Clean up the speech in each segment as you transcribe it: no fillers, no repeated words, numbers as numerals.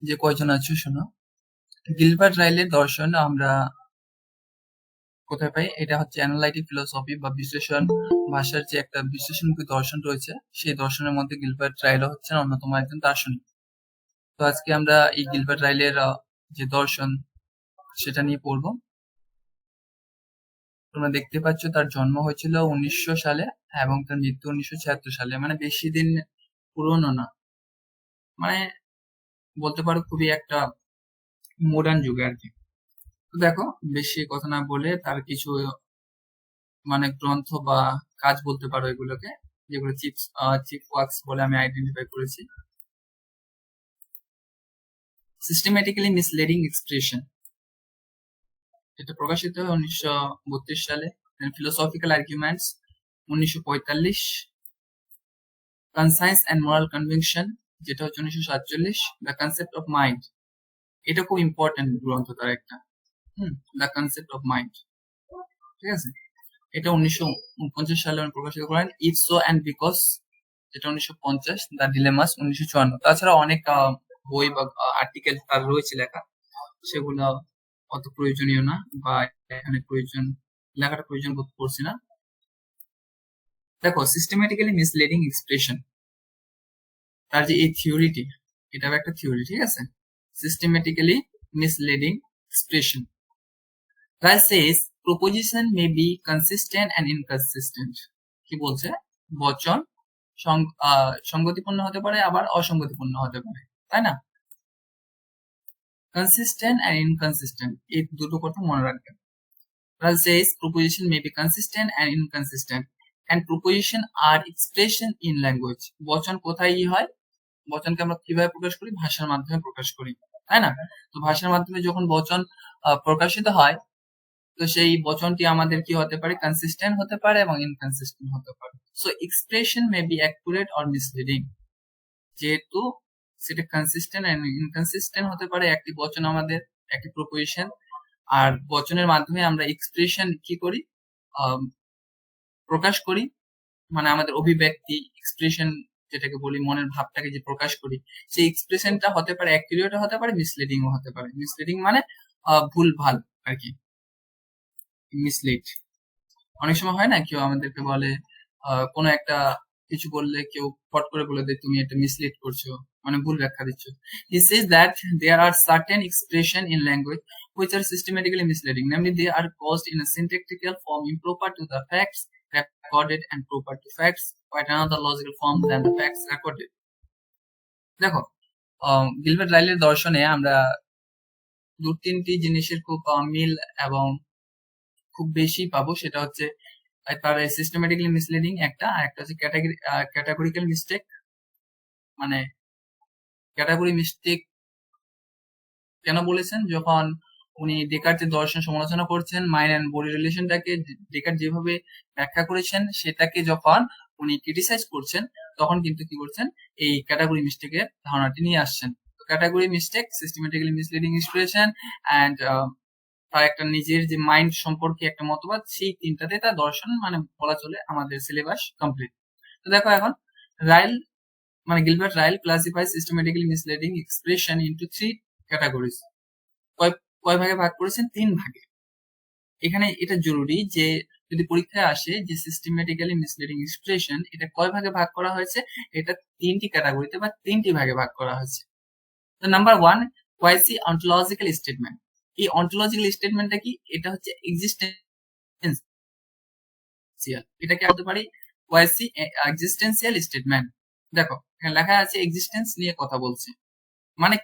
যে কয়জন আছো শোনো, গিলবার্ট রাইলের দর্শন আমরা কোথায় পাই? এটা হচ্ছে অ্যানালাইটিক ফিলোসফি বা বিশ্লেষণ ভাষার যে একটা বিশ্লেষণমুখী দর্শন রয়েছে, সেই দর্শনের মধ্যে গিলবার্ট রাইলও হচ্ছেন অন্যতম একজন দার্শনিক। তো আজকে আমরা এই গিলবার্ট রাইলের যে দর্শন সেটা নিয়ে পড়বো। তোমরা দেখতে পাচ্ছ তার জন্ম হয়েছিল 1900 সালে এবং তার মৃত্যু 1976 সালে, মানে বেশি দিন পুরনো না, মানে বলতে পারো খুবই একটা মডার্ন যুগে আর কি। তো দেখো, বেশি কথা না বলে তার কিছু মানে গ্রন্থ বা কাজ বলতে পারো এগুলোকে, যেগুলো চিফ ওয়ার্কস বলে আমি আইডেন্টিফাই করেছি। সিস্টেম্যাটিক্যালি মিসলিডিং এক্সপ্রেশন, এটা প্রকাশিত হয় 1932 সালে। Philosophical arguments 1945। Conscience and moral conviction, যেটা হচ্ছে 1947। দ্য কনসেপ্ট অফ মাইন্ড, এটা খুব ইম্পর্টেন্ট গ্রন্থ তার একটা। দ্য কনসেপ্ট অফ মাইন্ড, ঠিক আছে, এটা 1949 সালে উনি প্রকাশিত করেন। ইফ সো অ্যান্ড বিকজ, যেটা 1950। দ্য ডিলেমাস 1954। তাছাড়া অনেক বই বা আর্টিকেল তার রয়েছে লেখা, সেগুলো অত প্রয়োজনীয় না বা এখানে লেখাটা প্রয়োজন বোধ করছি না। দেখো, সিস্টেম্যাটিক্যালি মিসলিডিং এক্সপ্রেশন, তার যে এই থিওরিটি, এটাও একটা থিওরি, ঠিক আছে। Systematically misleading expression, Ryle says proposition may be consistent and inconsistent. কি বলছে? বচন সঙ্গতিপূর্ণ হতে পারে, আবার অসঙ্গতিপূর্ণ হতে পারে, তাই না? কনসিস্টেন্ট এন্ড ইনকনসিস্টেন্ট, এই দুটো কথা মনে রাখবেন। Ryle says proposition may be consistent and inconsistent and proposition are expression in language. বচন কোথায় হয়? বচনকে আমরা কিভাবে প্রকাশ করি? ভাষার মাধ্যমে প্রকাশ করি, তাই না? তো ভাষার মাধ্যমে যখন বচন প্রকাশিত হয়, তো সেই বচনটি আমাদের কি হতে পারে? কনসিস্টেন্ট হতে পারে এবং ইনকনসিস্টেন্ট হতে পারে। So expression may be accurate or misleading, যেহেতু সেটা কনসিস্টেন্ট এন্ড ইনকনসিস্টেন্ট হতে পারে একটি বচন, আমাদের একটি প্রপোজিশন, আর বচনের মাধ্যমে আমরা এক্সপ্রেশন কি করি? প্রকাশ করি, মানে আমাদের অভিব্যক্তি, এক্সপ্রেশন যেটাকে বলি, মনের ভাবটাকে যে প্রকাশ করি, সেই এক্সপ্রেশনটা হতে পারে অ্যাকুরেট, হতে পারে মিসলিডিংও হতে পারে। মিসলিডিং মানে ভুল ভাল আর কি, মিসলিড। অনেক সময় হয় না, কেউ আমাদেরকে বলে কোনো একটা কিছু বললে কেউ ফট করে বলে দেয় তুমি এটা মিসলিড করছো, মানে ভুল ব্যাখ্যা দিচ্ছ। He says that there are certain expression in language which are systematically misleading, namely they are caused in a syntactical form improper to the facts recorded and proper to facts, quite another logical form than the facts recorded. দেখো, Gilbert রাইলের দর্শনে আমরা দু তিনটি জিনিসের খুব মিল এবং খুব বেশি পাবো। সেটা হচ্ছে তার সিস্টেম্যাটিক্যালি মিসলিডিং একটা, আর একটা হচ্ছে ক্যাটাগরিক্যাল মিস্টেক। মানে ক্যাটাগরি মিস্টেক কেন বলেছেন? যখন উনি ডেকার্টের দর্শন সমালোচনা করছেন, মাইন্ড অ্যান্ড বডি রিলেশনটাকে ডেকার্ট যেভাবে ব্যাখ্যা করেছেন সেটাকে যখন উনি ক্রিটিসাইজ করছেন, তখন কিন্তু কি করছেন? এই ক্যাটাগরি মিস্টেকের ধারণাটি নিয়ে আসছেন। Category mistake, systematically misleading expression and তার একটা নিজের যে মাইন্ড সম্পর্কে একটা মতবাদ, সেই তিনটাতে তার দর্শন, মানে বলা চলে আমাদের সিলেবাস কমপ্লিট। তো দেখো এখন, রাইল মানে Gilbert Ryle classify systematically misleading expression into 3 categories. কয় ভাগে ভাগ করেছেন? 3 ভাগে। এখানে এটা জরুরি যে যদি পরীক্ষায় আসে যে সিস্টেম্যাটিক্যালি মিসলিডিং এক্সপ্রেশন এটা কয় ভাগে ভাগ করা হয়েছে, এটা 3টি ক্যাটাগরিতে বা 3টি ভাগে ভাগ করা হয়েছে। তো নাম্বার 1, কোয়াসি অন্টোলজিক্যাল স্টেটমেন্ট। এই অন্টোলজিক্যাল স্টেটমেন্টটা কি? এটা হচ্ছে এক্সিস্টেন্সিয়াল, এটাকে বলতে পারি কোয়াসি এক্সিস্টেন্সিয়াল স্টেটমেন্ট। দেখো, এখানে লেখা আছে এক্সিস্টেন্স নিয়ে কথা বলছে, মানে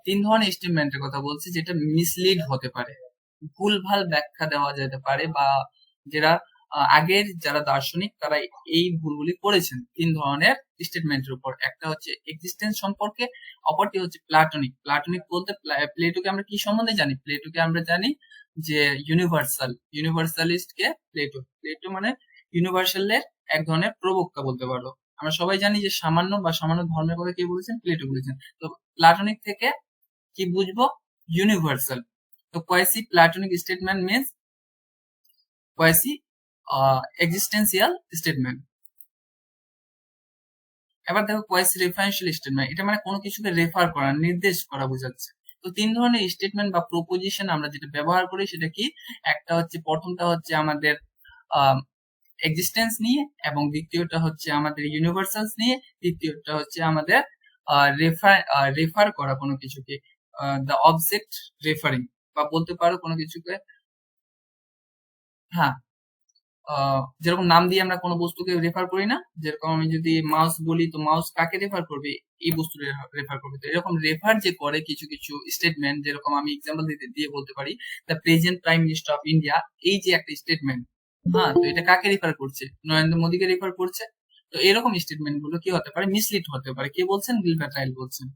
3 ধরনের স্টেটমেন্টের কথা বলছে যেটা মিসলিড হতে পারে, ভুলভাল ব্যাখ্যা দেওয়া যেতে পারে, বা যারা আগের যারা দার্শনিক তারা এই ভুলগুলি করেছেন 3 ধরনের স্টেটমেন্টের উপর। একটা হচ্ছে এক্সিস্টেন্স সম্পর্কে, অপরটি হচ্ছে প্লাটোনিক। প্লাটোনিক বলতে প্লেটোকে আমরা কি সম্বন্ধে জানি? প্লেটোকে আমরা জানি যে ইউনিভার্সালিস্ট কে প্লেটো মানে ইউনিভার্সালের এক ধরনের প্রবক্তা বলতে পারো। আমরা সবাই জানি যে সামান্য বা সামান্য ধর্মের কথা কে বলেছেন? প্লেটো বলেছেন। তো প্লাটোনিক থেকে কি বুঝবো? ইউনিভার্সাল। তো quasi platonic statement means quasi existential statement. এবার দেখো কোয়াসি রেফারেন্সিয়াল স্টেটমেন্ট, এটা মানে কোনো কিছুকে রেফার করা, নির্দেশ করা বোঝাচ্ছে। তো তিন ধরনের স্টেটমেন্ট বা প্রপোজিশন আমরা যেটা ব্যবহার করি সেটা কি, একটা হচ্ছে, প্রথমটা হচ্ছে আমাদের এক্সিস্টেন্স নিয়ে, এবং দ্বিতীয়টা হচ্ছে আমাদের ইউনিভার্সালস নিয়ে, তৃতীয়টা হচ্ছে আমাদের রেফার করা কোনো কিছুকে, দ্য অবজেক্ট রেফারিং, বা বলতে পারো কোনো কিছুকে, হ্যাঁ, যেরকম নাম দিয়ে আমরা কোনো বস্তুকে রেফার করি না, যেরকম আমি যদি মাউস বলি তো মাউস কাকে রেফার করবে, এই বস্তু রেফার করবে। তো এরকম রেফার যে করে কিছু কিছু স্টেটমেন্ট, যেরকম আমি এক্সাম্পল দিয়ে বলতে পারি the present prime minister of India, এই যে একটা স্টেটমেন্ট, হ্যাঁ, তো এটা কাকে রেফার করছে, নরেন্দ্র মোদীকে রেফার করছে। তো এরকম স্টেটমেন্ট গুলো কি হতে পারে, মিসলিড হতে পারে। কে বলছেন, গিলবার্ট রাইল বলছেন।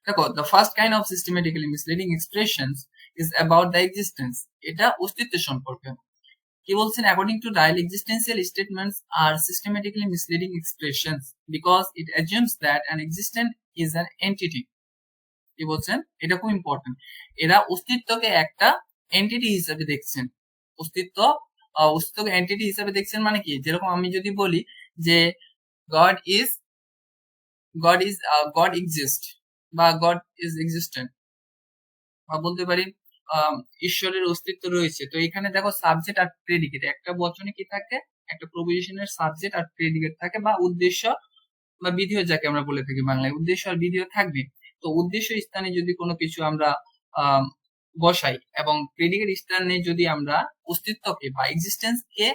দেখো, the first kind of systematically misleading expressions is about the existence, এটা অস্তিত্বের সম্পর্কে। কি বলছেন, according to Ryle existential statements are systematically misleading expressions because it assumes that an existent is an entity. কি বলছেন, এটা খুব ইম্পর্টেন্ট। এরা অস্তিত্বকে একটা এন্টিটি হিসেবে দেখছেন। অস্তিত্বকে এন্টিটি হিসেবে দেখছেন মানে কি, যেরকম আমি যদি বলি যে গড ইজ গড এক্সিস্ট, বা গড ইজ এক্সিস্টেন্ট, বা বলতে পারি ঈশ্বরের অস্তিত্ব রয়েছে। তো এখানে দেখো সাবজেক্ট আর প্রেডিকেট, একটা বচনে কি থাকে, একটা প্রপোজিশনের সাবজেক্ট আর প্রেডিকেট থাকে, বা উদ্দেশ্য বা বিধেয় যাকে আমরা বলে থাকি বাংলায়, উদ্দেশ্য আর বিধেয় থাকবে। তো উদ্দেশ্য স্থানে যদি কোনো কিছু আমরা আহ বসাই, এবং প্রেডিকেট স্থানে যদি আমরা অস্তিত্বকে বা এক্সিস্টেন্স কে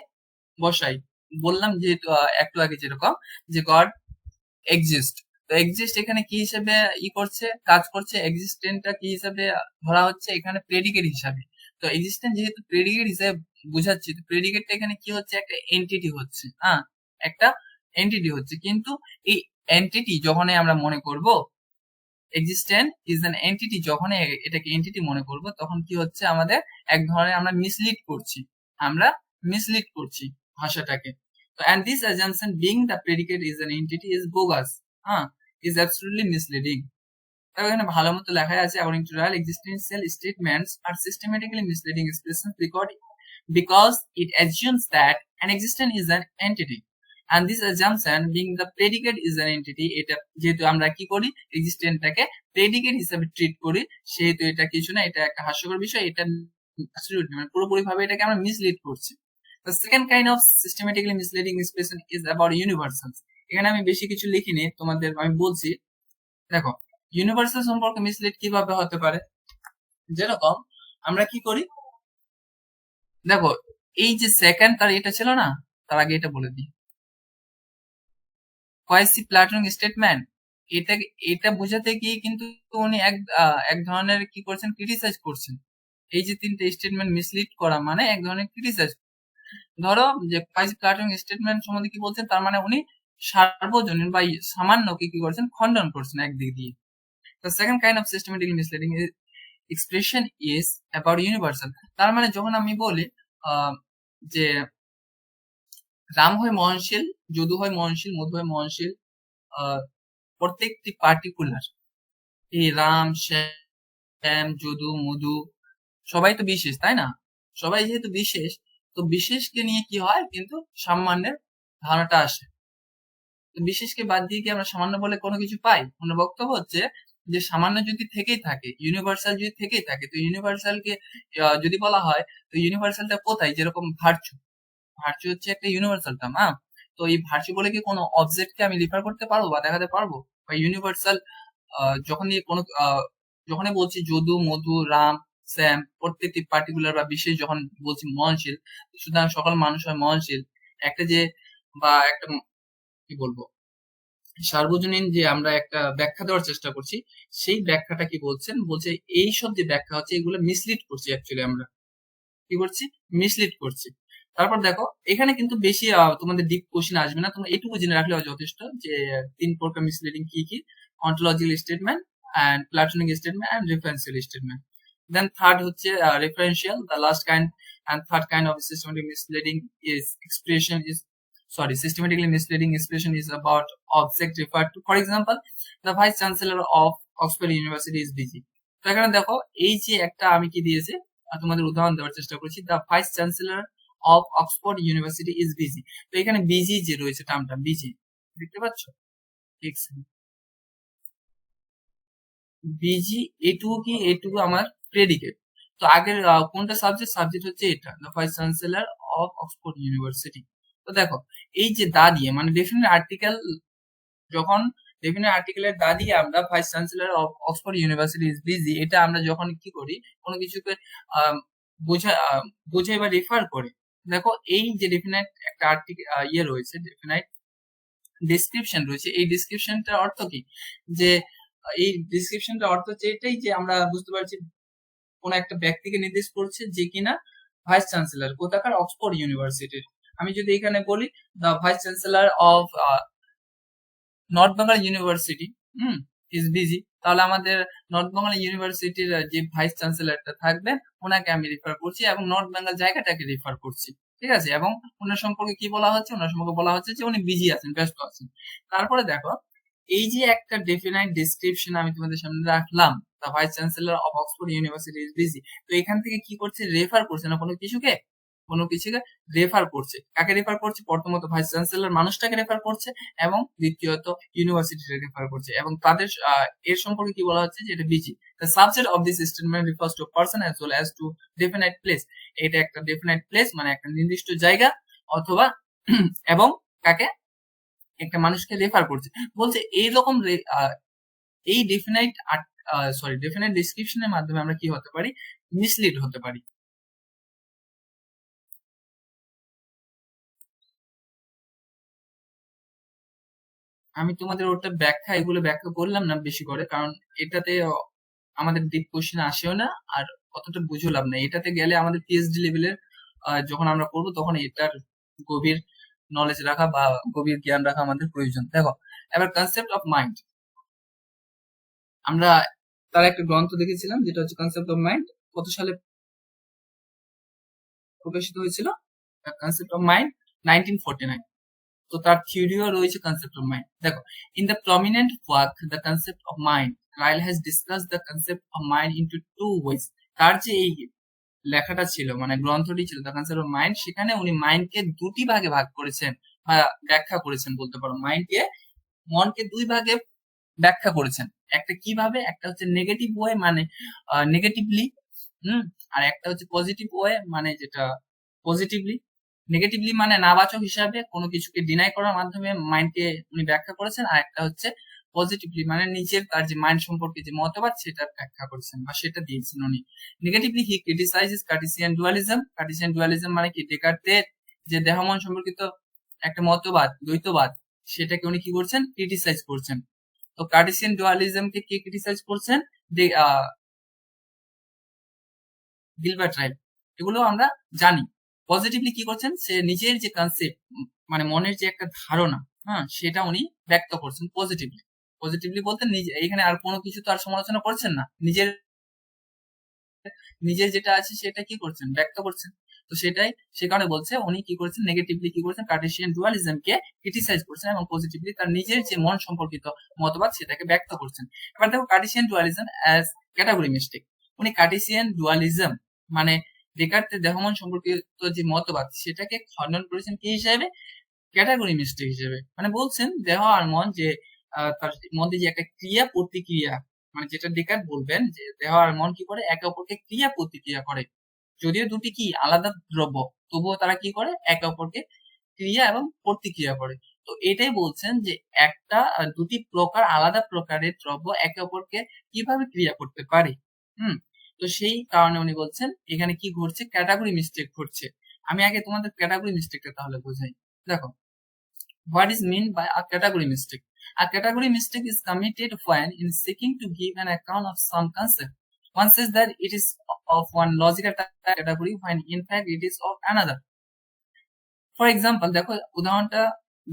বসাই, বললাম যেহেতু একটু আগে যেরকম যে গড এক্সিস্ট, তো এক্সিস্ট এখানে কি হিসেবে করছে, কাজ করছে, এক্সিস্টেন্টটা কি হিসেবে ধরা হচ্ছে এখানে, প্রেডিকেট হিসাবে। তো এক্সিস্টেন্ট যেহেতু প্রেডিকেট হিসেবে বুঝাচ্ছি, তো প্রেডিকেটটা এখানে কি হচ্ছে, একটা এন্টিটি হচ্ছে, হ্যাঁ, একটা এন্টিটি হচ্ছে। কিন্তু এই এন্টিটি যখন আমরা মনে করব, এক্সিস্টেন্ট ইজ অ্যান এন্টিটি, যখন এটাকে এন্টিটি মনে করব, তখন কি হচ্ছে, আমাদের এক ধরনের আমরা মিসলিড করছি ভাষাটাকে। তো and this assumption being the predicate is an entity is bogus, হ্যাঁ, is absolutely misleading. তবে এখানে ভালো মতো লেখা আছে, according to Ryle, existential statements are systematically misleading expressions because it assumes that an existent is an entity, and this assumption being the predicate is an entity, এটা যেহেতু আমরা কি করি, এক্সিস্টেন্টটাকে প্রেডিকেট হিসেবে ট্রিট করি, সেহেতু এটা কিছু না, এটা একটা হাস্যকর বিষয়, এটা অ্যাবসলিউটলি মানে পুরোপুরি ভাবে এটাকে আমরা মিসলিড করছি। The second kind of systematically misleading expression is about universals. এখানে আমি বেশি কিছু লিখিনি, তোমাদের আমি বলছি। দেখো, ইউনিভার্সাল সম্পর্কে মিসলিড কিভাবে হতে পারে, যেরকম আমরা কি করি, দেখো এই যে সেকেন্ড, তার এটা ছিল না, তার আগে এটা বলে দিই, কোয়াসি প্লাটনিক স্টেটমেন্ট, এটা বোঝাতে গিয়ে কিন্তু উনি এক ধরনের কি করছেন, ক্রিটিসাইজ করছেন। এই যে তিনটে স্টেটমেন্ট মিসলিড করা মানে এক ধরনের ক্রিটিসাইজ। ধরো যে কোয়াসি প্লাটনিক স্টেটমেন্ট সম্বন্ধে কি বলছেন, তার মানে উনি সার্বজনীন বা সামান্যকে কি করছেন, খণ্ডন করছেন একদিক দিয়ে। The second kind of systematically misleading expression is about universal. তার মানে যখন আমি বলি যে রাম হয় মহনশীল, যদু হয় মহনশীল, মধু হয় মহনশীল, প্রত্যেকটি পার্টিকুলার, এই রাম, শ্যাম, যদু, মধু, সবাই তো বিশেষ, তাই না? সবাই যেহেতু বিশেষ, তো বিশেষকে নিয়ে কি হয়, কিন্তু সামান্যের ধারণাটা আসে। তো বিশেষকে বাদ দিয়ে কি আমরা সামান্য বলে কোনো কিছু পাই? আমার বক্তব্য হচ্ছে যে সামান্য যদি থেকেই থাকে, ইউনিভার্সাল যদি থেকেই থাকে, তো ইউনিভার্সালকে যদি বলা হয়, তো ইউনিভার্সালটা কোথায়, যেরকম ভার্চু, ভার্চু হচ্ছে একটা ইউনিভার্সাল টার্ম, হ্যাঁ। তো এই ভার্চু বলে কি কোনো অবজেক্টকে আমি রেফার করতে পারবো বা দেখাতে পারবো, বা ইউনিভার্সাল যখনই কোনো যখনই বলছি যদু, মধু, রাম, শ্যাম, প্রত্যেকটি পার্টিকুলার বা বিশেষ যখন বলছি মহনশীল, সুতরাং সকল মানুষ হয় মহনশীল, একটা যে বা একটা কি বলবো, সার্বজনীন যে আমরা একটা ব্যাখ্যা দেওয়ার চেষ্টা করছি, সেই ব্যাখ্যাটা কি বলছেন, বলছে এই সব যে ব্যাখ্যা হচ্ছে এগুলো মিসলিড করছি, অ্যাকচুয়ালি আমরা কি করছি, মিসলিড করছি। তারপর দেখো এখানে কিন্তু বেশি তোমাদের ডিপ কোশ্চেন আসবে না, তোমরা এটুকু জেনে রাখলে যথেষ্ট যে তিন প্রকার মিসলিডিং কি কি, ontological statement and platonic statement and referential statement. Then third হচ্ছে referential, the last kind and third kind of systematic misleading is expression is systematically misleading expression is about object referred to. For example, the vice chancellor of Oxford University is busy. তো এখানে দেখো এই যে একটা আমি কি দিয়েছি, তোমাদের উদাহরণ দেওয়ার চেষ্টা করছি, the vice chancellor of Oxford university is busy. তো এখানে বিজি যে রয়েছে টার্মটা বিজি দেখতে পাচ্ছ, বিজি এটুকু কি, এটুকু আমার প্রেডিকেট। তো আগের কোনটা সাবজেক্ট, সাবজেক্ট হচ্ছে এটা, the vice chancellor of Oxford university. তো দেখো এই যে দা দিয়ে মানে ডেফিনেট আর্টিকেল, যখন ডেফিনেট আর্টিকেলের দা দিয়ে আমরা vice chancellor of Oxford university is busy, এটা আমরা যখন কি করি কোনো কিছুকে আহ, বোঝা বোঝাই বা রেফার করে, দেখো এই যে ডেফিনেট একটা আর্টিকেল ইয়ে রয়েছে, ডেফিনেট ডেসক্রিপশন রয়েছে, এই ডেসক্রিপশনটার অর্থ কি, যে এই ডিসক্রিপশনটার অর্থ হচ্ছে এটাই যে আমরা বুঝতে পারছি কোন একটা ব্যক্তিকে নির্দেশ করছে যে কিনা ভাইস চ্যান্সেলর কোথাকার, অক্সফোর্ড ইউনিভার্সিটির। আমি যদি এখানে বলি the vice chancellor of north Bengal university is busy, তাহলে আমাদের নর্থ বেঙ্গল ইউনিভার্সিটির যে ভাইস চ্যান্সেলরটা থাকবে ওনাকে আমি রেফার করছি এবং নর্থ বেঙ্গল জায়গাটাকে রেফার করছি, ঠিক আছে। এবং ওনার সম্পর্কে কি বলা হচ্ছে, ওনার সম্পর্কে বলা হচ্ছে যে উনি বিজি আছেন, ব্যস্ত আছেন। তারপরে দেখো এই যে একটা ডেফিনাইট ডেসক্রিপশন আমি তোমাদের সামনে রাখলাম, the vice chancellor of Oxford university is busy, তো এখান থেকে কি করছে, রেফার করছে না কোনো কিছুকে, কোনো কিছুকে রেফার করছে। কাকে রেফার করছে, প্রথমত ভাইস চ্যান্সেলর মানুষটাকে রেফার করছে এবং দ্বিতীয়ত ইউনিভার্সিটিকে রেফার করছে, এবং তাদের এর সম্পর্কে কি বলা হচ্ছে যে এটা বিজি। The subject of this statement refers to person as well as to definite place, এটা একটা ডেফিনাইট প্লেস মানে একটা নির্দিষ্ট জায়গা, অথবা এবং কাকে, একটা মানুষকে রেফার করছে। বলছে এইরকম এই ডেফিনাইট ডেফিনাইট ডিসক্রিপশনের মাধ্যমে আমরা কি হতে পারি, মিসলিড হতে পারি। আমি তোমাদের ওটা ব্যাখ্যা, এগুলো ব্যাখ্যা করলাম না বেশি করে, কারণ এটাতে আমাদের ডিপ কোশ্চেন আসেও না, আর অতটা বুঝে লাভ নাই। এটাতে গেলে আমাদের পিএইচডি লেভেলের যখন আমরা করবো তখন এটার গভীর নলেজ রাখা বা গভীর জ্ঞান রাখা আমাদের প্রয়োজন। দেখো এবার কনসেপ্ট অফ মাইন্ড, আমরা তার একটা গ্রন্থ দেখেছিলাম যেটা হচ্ছে কনসেপ্ট অফ মাইন্ড, কত সালে প্রকাশিত হয়েছিল, কনসেপ্ট অফ মাইন্ড 1949। তো তার থিওরিও রয়েছে কনসেপ্ট অফ মাইন্ড। দেখো in the prominent work the concept of mind, Ryle has discuss the concept of mind into two ways. তার যে এই লেখাটা ছিল মানে গ্রন্থটি ছিল দ্য কনসেপ্ট অফ মাইন্ড, সেখানে উনি মাইন্ডকে দুটি ভাগে ভাগ করেছেন বা ব্যাখ্যা করেছেন বলতে পারো। মাইন্ডকে, মনকে দুই ভাগে ব্যাখ্যা করেছেন। একটা কিভাবে, একটা হচ্ছে নেগেটিভ ওয়ে মানে নেগেটিভলি, আর একটা হচ্ছে পজিটিভ ওয়ে মানে যেটা পজিটিভলি। নেগেটিভলি মানে নাবাচক হিসাবে কোনো কিছুকে ডিনাই করার মাধ্যমে মাইন্ডকে উনি ব্যাখ্যা করেছেন, আর একটা হচ্ছে পজিটিভলি মানে নিজের তার যে মাইন্ড সম্পর্কে যে মতবাদ সেটা ব্যাখ্যা করেছেন বা সেটা দিয়েছেন উনি। নেগেটিভলি হি ক্রিটিসাইজেস কার্টেসিয়ান ডুয়ালিজম। কার্টেসিয়ান ডুয়ালিজম মানে কি, ডেকার্টের যে দেহ মন সম্পর্কিত একটা মতবাদ, দ্বৈতবাদ, সেটাকে উনি কি করছেন, ক্রিটিসাইজ করছেন। তো কার্টেসিয়ান ডুয়ালিজমকে কে ক্রিটিসাইজ করছেন, গিলবার্ট রাইট। এগুলো আমরা জানি। পজিটিভলি কি করছেন, সে নিজের যে কনসেপ্ট মানে মনের যে একটা ধারণা, সেটা উনি ব্যক্ত করছেন পজিটিভলি। পজিটিভলি বলতে নিজে, এখানে আর কোনো কিছু তো আর সমালোচনা করছেন না, নিজের নিজের যেটা আছে সেটা কি করছেন, ব্যক্ত করছেন। তো সেটাই, সে কারণে বলছে উনি কি করছেন, নেগেটিভলি কি করছেন, কার্টেসিয়ান ডুয়ালিজমকে ক্রিটিসাইজ করছেন এবং পজিটিভলি তার নিজের যে মন সম্পর্কিত মতবাদ সেটাকে ব্যক্ত করছেন। এবার দেখো Cartesian dualism as category mistake. উনি কার্টেসিয়ান ডুয়ালিজম মানে ডেকার্টের দেহমন সম্পর্কিত যে মতবাদ সেটাকে খণ্ডন করেছেন কি হিসাবে, ক্যাটাগরি মিস্টেক হিসেবে। মানে বলছেন দেহ আর মন যে তার মধ্যে যে একটা ক্রিয়া প্রতিক্রিয়া, মানে যেটা ডেকার্ট বলবেন যে দেহ আর মন কি করে, একে অপরকে ক্রিয়া প্রতিক্রিয়া করে। যদিও দুটি কি আলাদা দ্রব্য, তবুও তারা কি করে, একে অপরকে ক্রিয়া এবং প্রতিক্রিয়া করে। তো এটাই বলছেন যে একটা দুটি প্রকার আলাদা প্রকারের দ্রব্য একে অপরকে কিভাবে ক্রিয়া করতে পারে। হুম তো সেই কারণে উনি বলছেন এখানে কি ঘটছে, ক্যাটাগরি মিস্টেক ঘটছে। আমি আগে তোমাদের ক্যাটাগরি মিস্টেকটা তাহলে বোঝাই। দেখো what is meant by a category mistake? A category mistake is committed when, in seeking to give an account of some concept, one says that it is of one logical category when in fact it is of another. For example, দেখো উদাহরণটা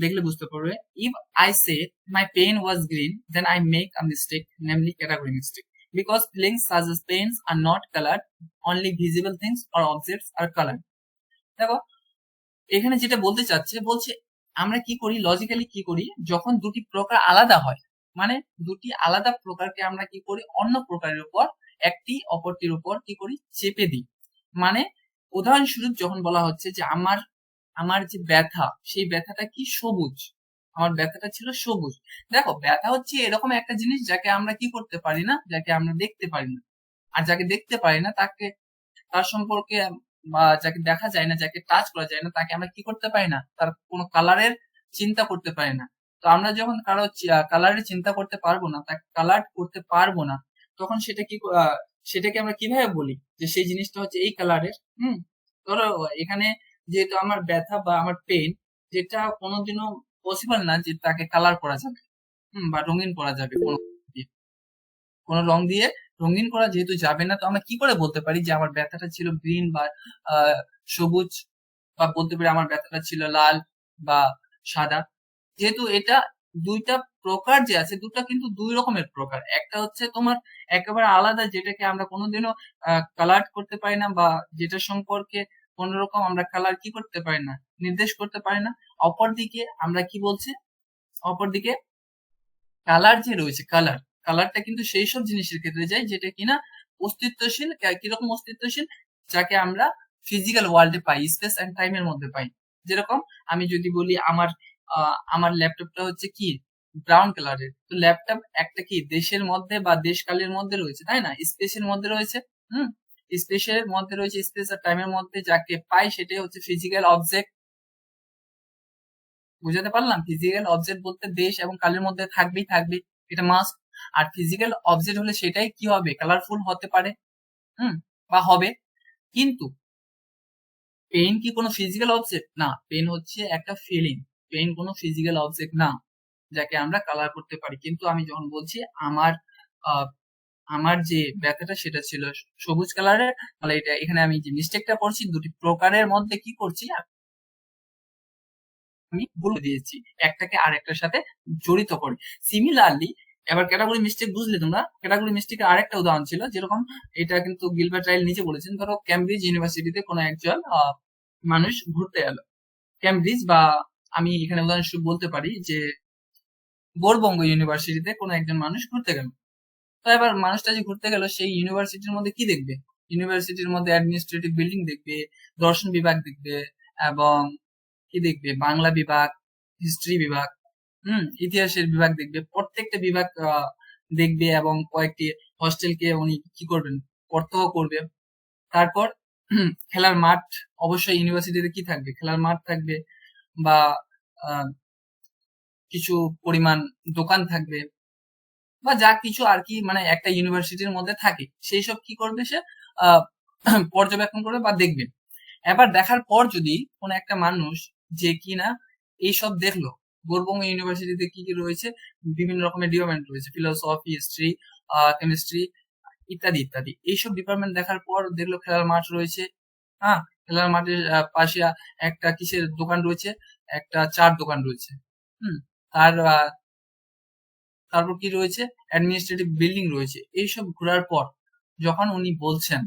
দেখলে বুঝতে পারবে। If I say my pen was green, then I make a mistake, namely category mistake, because things such as pens are not colored, only visible things or objects are colored. দেখো এখানে যেটা বলতে চাচ্ছে, বলছে আমরা কি করি, লজিক্যালি কি করি, যখন দুটি প্রকার আলাদা হয়, মানে দুটি আলাদা প্রকারকে আমরা কি করি, অন্য প্রকারের উপর একটি অপরটির উপর কি করি, চেপে দিই। মানে উদাহরণস্বরূপ যখন বলা হচ্ছে যে আমার আমার যে ব্যথা, সেই ব্যথাটা কি সবুজ, আমার ব্যথাটা ছিল সবুজ। দেখো, ব্যথা হচ্ছে এরকম একটা জিনিস যাকে আমরা কি করতে পারি না, যাকে আমরা দেখতে পারি না। আর যাকে দেখতে পারি না তাকে, তার সম্পর্কে, বা যাকে দেখা যায় না, যাকে টাচ করা যায় না, তাকে আমরা কি করতে পারি না, তার কোনো কালারের চিন্তা করতে পারি না। তো আমরা যখন কারো কালারের চিন্তা করতে পারবো না, তাকে কালার করতে পারবো না, তখন সেটা কি সেটাকে আমরা কিভাবে বলি যে সেই জিনিসটা হচ্ছে এই কালারের। ধরো এখানে যেহেতু আমার ব্যথা বা আমার পেইন, যেটা কোনোদিনও পসিবল না যে তাকে কালার করা যাবে, বা রঙিন করা যাবে কোনো দিয়ে, কোনো রং দিয়ে রঙিন করা যেহেতু যাবে না, তো আমরা কি করে বলতে পারি যে আমার ব্যথাটা ছিল গ্রিন বা সবুজ, বা বলতে পারি আমার ব্যথাটা ছিল লাল বা সাদা। যেহেতু এটা দুইটা প্রকার যে আছে, দুটা কিন্তু দুই রকমের প্রকার। একটা হচ্ছে তোমার একেবারে আলাদা, যেটাকে আমরা কোনোদিনও কালার করতে পারি না, বা যেটা সম্পর্কে কোন রকম আমরা কালার কি করতে পারি না, নির্দেশ করতে পারি না। অপরদিকে আমরা কি বলছি, অপরদিকে কালার যে রয়েছে, কালার, কালারটা কিন্তু সেই সব জিনিসের ক্ষেত্রে যায় যেটা কিনা অস্তিত্বশীল। কিরকম অস্তিত্বশীল? যাকে আমরা ফিজিক্যাল ওয়ার্ল্ডে পাই, স্পেস এন্ড টাইমের মধ্যে পাই। যেরকম আমি যদি বলি আমার আমার ল্যাপটপটা হচ্ছে কি ব্রাউন কালারের, তো ল্যাপটপ একটা কি দেশের মধ্যে বা দেশকালের মধ্যে রয়েছে, তাই না, স্পেসের মধ্যে রয়েছে। হুম স্পেসের মধ্যে রয়েছে, স্পেস আর টাইমের মধ্যে যাকে পাই সেটাই হচ্ছে ফিজিক্যাল অবজেক্ট। বুঝাতে পারলাম? ফিজিক্যাল অবজেক্ট বলতে দেশ এবং কালের মধ্যে থাকবেই থাকবে, এটা মাস্ট। আর ফিজিক্যাল অবজেক্ট হলে সেটাই কি হবে, কালারফুল হতে পারে, হুম বা হবে। কিন্তু পেন কি কোনো ফিজিক্যাল অবজেক্ট? না, পেন হচ্ছে একটা ফিলিং। পেন কোনো ফিজিক্যাল অবজেক্ট না যাকে আমরা কালার করতে পারি। কিন্তু আমি যখন বলছি আমার আহ, আমার যে ব্যথাটা সেটা ছিল সবুজ কালারের, তাহলে এটা এখানে আমি যে মিস্টেকটা করছি, দুটি প্রকারের মধ্যে কি করছি, আমি বলে দিয়েছি, একটাকে আরেকটার সাথে জড়িত করে। সিমিলারলি, এবার ক্যাটাগরি মিস্টেক বুঝলে তোমরা? ক্যাটাগরি মিস্টেকের আরেকটা উদাহরণ ছিল, যেরকম এটা কিন্তু গিলবার্ট রাইল নিজে বলেছেন। ধরো ক্যামব্রিজ ইউনিভার্সিটিতে কোনো একজন মানুষ ঘুরতে এলো, ক্যামব্রিজ, বা আমি এখানে উদাহরণস্বরূপ বলতে পারি যে গৌড়বঙ্গ ইউনিভার্সিটিতে কোনো একজন মানুষ ঘুরতে গেল। তো এবার মানুষটা যে ঘুরতে গেল, সেই ইউনিভার্সিটির মধ্যে কি দেখবে? ইউনিভার্সিটির মধ্যে অ্যাডমিনিস্ট্রেটিভ বিল্ডিং দেখবে, দর্শন বিভাগ দেখবে, এবং কি দেখবে, বাংলা বিভাগ, হিস্ট্রি বিভাগ, ইতিহাসের বিভাগ দেখবে, প্রত্যেকটা বিভাগ দেখবে, এবং কয়েকটি হস্টেলকে উনি কি করবেন, প্রত্যক্ষ করবে। তারপর খেলার মাঠ, অবশ্যই ইউনিভার্সিটিতে কি থাকবে, খেলার মাঠ থাকবে, বা আহ, কিছু পরিমাণ দোকান থাকবে, বা যা কিছু আর কি মানে একটা ইউনিভার্সিটির মধ্যে থাকে, সেই সব কি করবে সে আহ পর্যবেক্ষণ করবে বা দেখবে। এবার দেখার পর যদি কোন একটা মানুষ যে কিনা এইসব দেখলো, গৌড়বঙ্গ ইউনিভার্সিটিতে কি কি রয়েছে, বিভিন্ন রকমের ডিপার্টমেন্ট রয়েছে, ফিলোসফি, হিস্ট্রি, কেমিস্ট্রি, ইত্যাদি ইত্যাদি, এইসব ডিপার্টমেন্ট দেখার পর দেখলো খেলার মাঠ রয়েছে। হ্যাঁ, খেলার মাঠের পাশে একটা কিসের দোকান রয়েছে, একটা চার দোকান রয়েছে। হুম তার তারপর কি রয়েছে, অ্যাডমিনিস্ট্রেটিভ বিল্ডিং রয়েছে। এইসব ঘোরার পর যখন উনি বলছেন,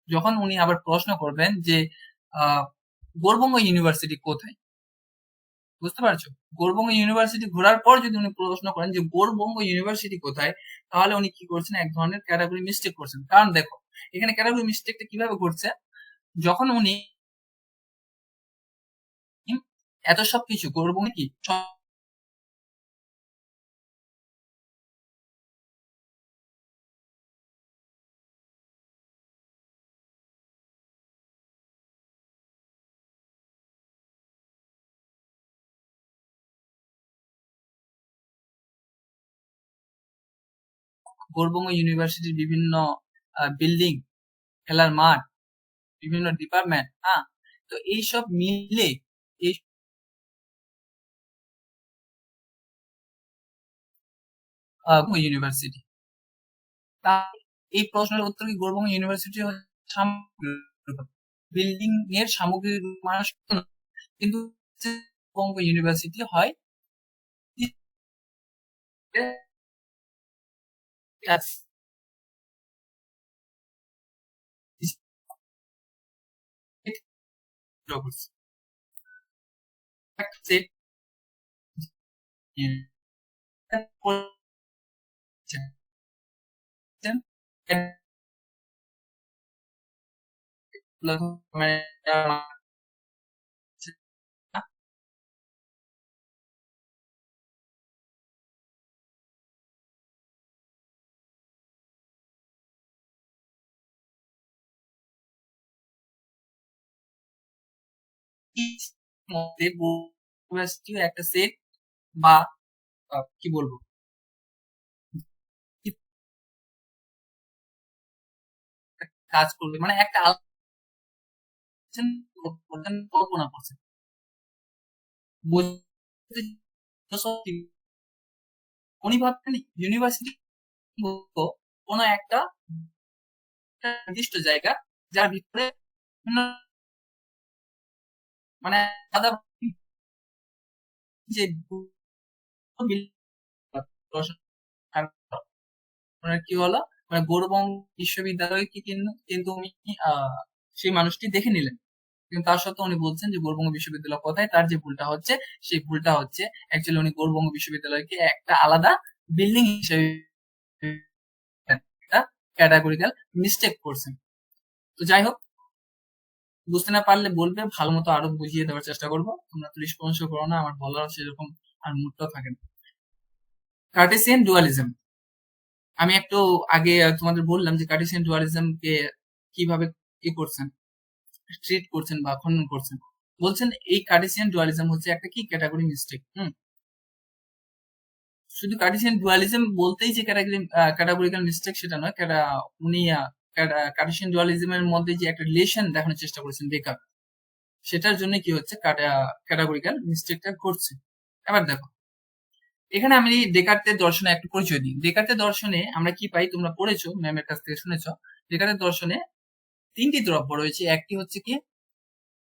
যখন উনি আবার প্রশ্ন করবেন যে আহ গৌড়বঙ্গ ইউনিভার্সিটি কোথায়, বুঝতে পারছো? গৌড়বঙ্গ ইউনিভার্সিটি ঘোরার পর যদি উনি প্রশ্ন করেন যে গৌড়বঙ্গ ইউনিভার্সিটি কোথায়, তাহলে উনি কি করছেন, এক ধরনের ক্যাটাগরি মিস্টেক করছেন। কারণ দেখো, এখানে ক্যাটাগরি মিস্টেকটা কিভাবে ঘটছে, যখন উনি এত সব কিছু গৌড়বঙ্গ কি গৌড়বঙ্গ ইউনিভার্সিটির বিভিন্ন বিল্ডিং, খেলার মাঠ, বিভিন্ন ডিপার্টমেন্ট, হ্যাঁ, তো এইসব মিলে এই ইউনিভার্সিটি। তা এই প্রশ্নের উত্তর কি গৌড়বঙ্গ ইউনিভার্সিটি বিল্ডিং এর সামগ্রিক মানুষ, কিন্তু বঙ্গ ইউনিভার্সিটি হয় মধ্যে একটা সেট বা কি বলবো কাজ করবে, মানে একটা কল্পনা করছেন, উনি ভাবছেন ইউনিভার্সিটি কোন একটা নির্দিষ্ট জায়গা যার ভিতরে মানে আলাদা যে কি হলো, মানে গৌড়বঙ্গ বিশ্ববিদ্যালয়কে কিন্তু উনি সেই মানুষটি দেখে নিলেন, কিন্তু তার সত্ত্বেও উনি বলছেন যে গৌড়বঙ্গ বিশ্ববিদ্যালয় কোথায়। তার যে ভুলটা হচ্ছে, সেই ভুলটা হচ্ছে অ্যাকচুয়ালি উনি গৌড়বঙ্গ বিশ্ববিদ্যালয়কে একটা আলাদা বিল্ডিং হিসেবে একটা ক্যাটাগরিক্যাল মিস্টেক করছেন। তো যাই হোক, বুঝতে না পারলে বলবে, ভালো মতো আরো বুঝিয়ে দেওয়ার চেষ্টা করবো। তোমরা তো রেসপন্সও করো না, আমার বলার সেরকম আর মুডটাও থাকে না। কার্টেসিয়ান ডুয়ালিজম, আমি একটু আগে তোমাদের বললাম যে কার্টেসিয়ান ডুয়ালিজম কে কিভাবে কি করছেন, ট্রিট করছেন বা খণ্ডন করছেন। বলছেন এই কার্টেসিয়ান ডুয়ালিজম হচ্ছে একটা কি ক্যাটাগরি মিস্টেক। শুধু কার্টেসিয়ান ডুয়ালিজম বলতেই যে ক্যাটাগরিক্যাল মিস্টেক সেটা নয়, উনি কার্টেসিয়ান ডুয়ালিজমের মধ্যে যে একটা রিলেশন দেখানোর চেষ্টা করেছেন ডেকার্ট, সেটার জন্য কি হচ্ছে ক্যাটাগরিক্যাল মিস্টেকটা ঘটছে। এবার দেখো, এখানে আমি ডেকার্টের দর্শনে একটু পরিচয় দিই। ডেকার্টের দর্শনে আমরা কি পাই, তোমরা পড়েছো, ম্যামের কাছ থেকে শুনেছো। ডেকার্টের দর্শনে তিনটি দ্রব্য রয়েছে। একটি হচ্ছে কি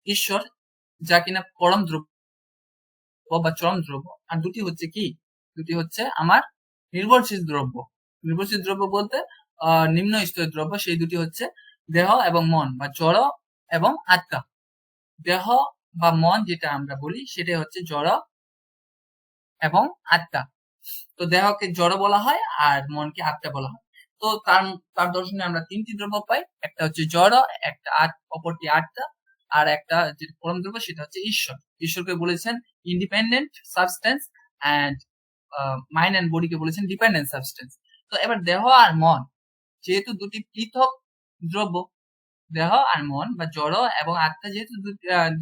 ঈশ্বর, যা কিনা পরম দ্রব্য বা চরম দ্রব্য। আর দুটি হচ্ছে কি, দুটি হচ্ছে আমার নির্ভরশীল দ্রব্য। নির্ভরশীল দ্রব্য বলতে নিম্ন স্তরের দ্রব্য, সেই দুটি হচ্ছে দেহ এবং মন বা জড় এবং আত্মা। দেহ বা মন যেটা আমরা বলি সেটা হচ্ছে জড় এবং আত্মা। তো দেহকে জড় বলা হয় আর মনকে আত্মা বলা হয়। তো তার তার দর্শনে আমরা তিনটি দ্রব্য পাই, একটা হচ্ছে জড়, একটা অপরটি আত্মা, আর একটা যে পরম দ্রব্য সেটা হচ্ছে ঈশ্বর। ঈশ্বরকে বলেছেন independent substance, and mind and বডিকে বলেছেন ডিপেন্ডেন্ট সাবস্টেন্স। তো এবার দেহ আর মন যেহেতু দুটি পৃথক দ্রব্য, দেহ আর মন বা জড় এবং আত্মা যেহেতু